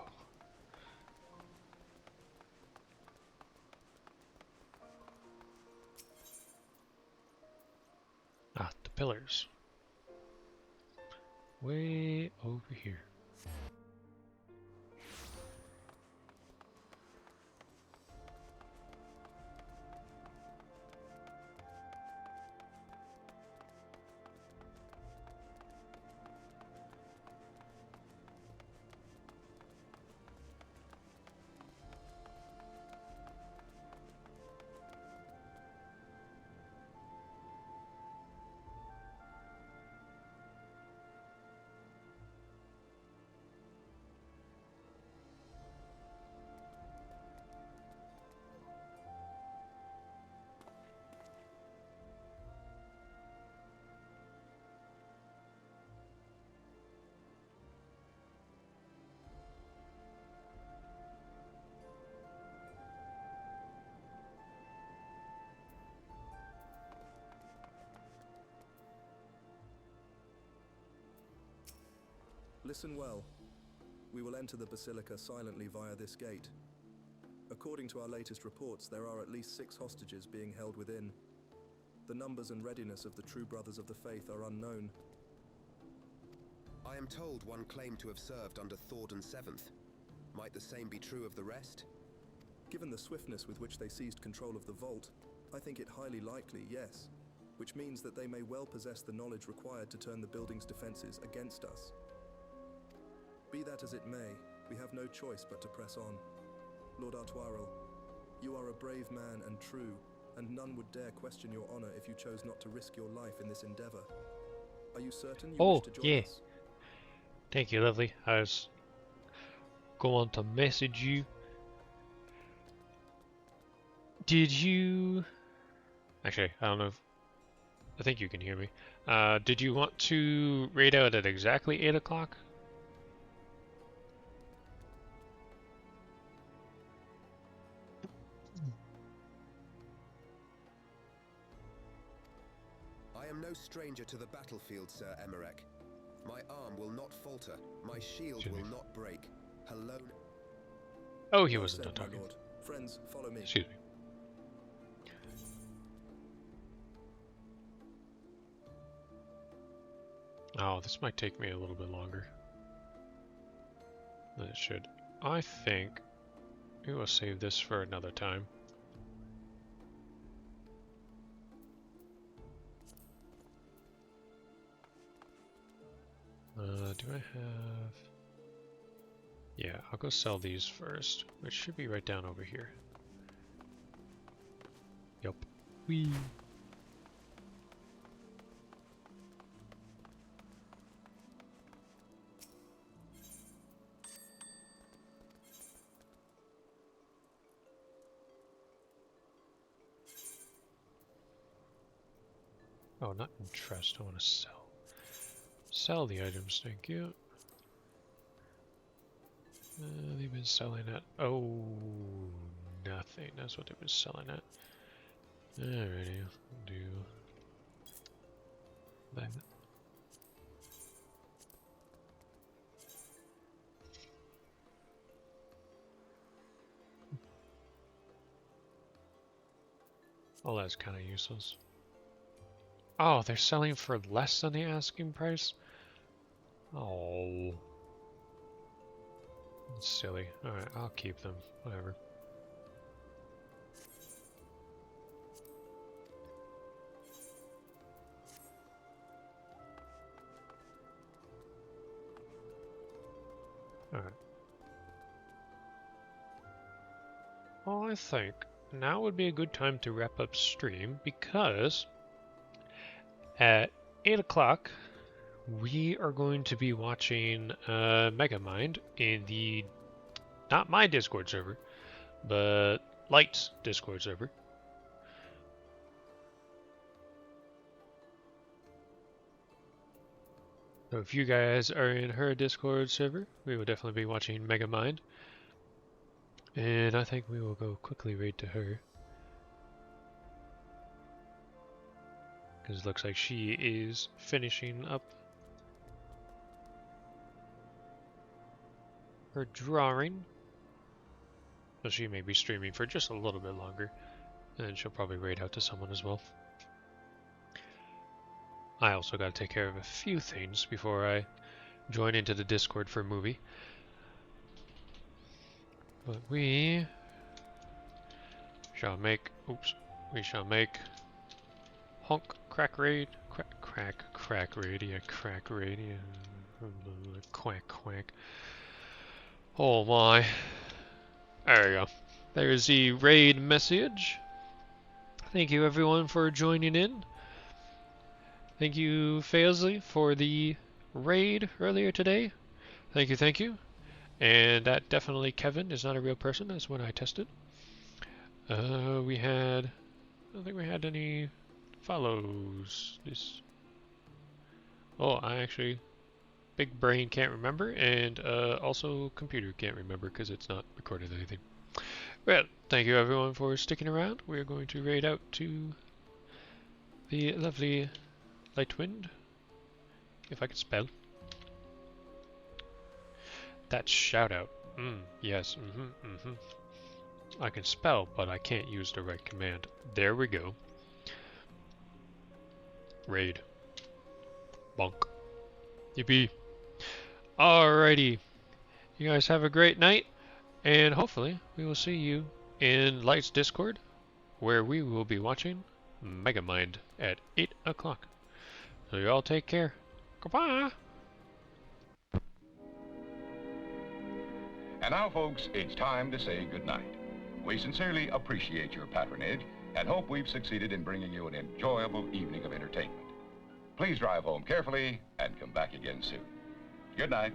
Ah, the pillars. Way over here. Listen well. We will enter the Basilica silently via this gate. According to our latest reports, there are at least 6 hostages being held within. The numbers and readiness of the true brothers of the faith are unknown. I am told one claimed to have served under Thordan VII. Might the same be true of the rest? Given the swiftness with which they seized control of the vault, I think it highly likely, yes. Which means that they may well possess the knowledge required to turn the building's defenses against us. Be that as it may, we have no choice but to press on. Lord Artuarel, you are a brave man and true, and none would dare question your honor if you chose not to risk your life in this endeavor. Are you certain you wish to join us? Thank you, lovely. I was going to message you. Did you... Actually, I don't know if... I think you can hear me. Did you want to raid out at exactly 8 o'clock? I am no stranger to the battlefield, Sir Emmerich. My arm will not falter. My shield will not break. Hello. Oh, he wasn't done talking. Lord. Friends, follow me. Excuse me. Oh, this might take me a little bit longer than it should. I think we will save this for another time. Do I have... Yeah, I'll go sell these first, which should be right down over here. Yup. Whee! Oh, not interest, I want to sell. Sell the items, thank you. They've been selling at... Oh, nothing. That's what they've been selling at. Alrighty, I'll do that. Oh, that's kind of useless. Oh, they're selling for less than the asking price? Oh. That's silly. Alright, I'll keep them. Whatever. Alright. Well, I think now would be a good time to wrap up stream because at 8 o'clock we are going to be watching Megamind in the, not my Discord server, but Light's Discord server. So if you guys are in her Discord server, we will definitely be watching Megamind. And I think we will go quickly raid to her. Because it looks like she is finishing up her drawing. So she may be streaming for just a little bit longer. And then she'll probably raid out to someone as well. I also got to take care of a few things before I join into the Discord for a movie. But we shall make, we shall make honk crack raid, crack raid, yeah, quack quack. Oh my. There we go. There's the raid message. Thank you everyone for joining in. Thank you Faisley for the raid earlier today. Thank you, thank you. And that definitely Kevin is not a real person, that's what I tested. We had, I don't think we had any follows. This. Oh, I actually, big brain can't remember, and also computer can't remember because it's not recorded anything. Well, thank you everyone for sticking around. We're going to raid out to the lovely Lightwind, if I could spell. That's shout out. Yes. I can spell, but I can't use the right command. There we go. Raid. Bonk. Yippee. Alrighty. You guys have a great night, and hopefully we will see you in Light's Discord, where we will be watching Megamind at 8 o'clock. So you all take care. Goodbye! And now, folks, it's time to say goodnight. We sincerely appreciate your patronage and hope we've succeeded in bringing you an enjoyable evening of entertainment. Please drive home carefully and come back again soon. Good night.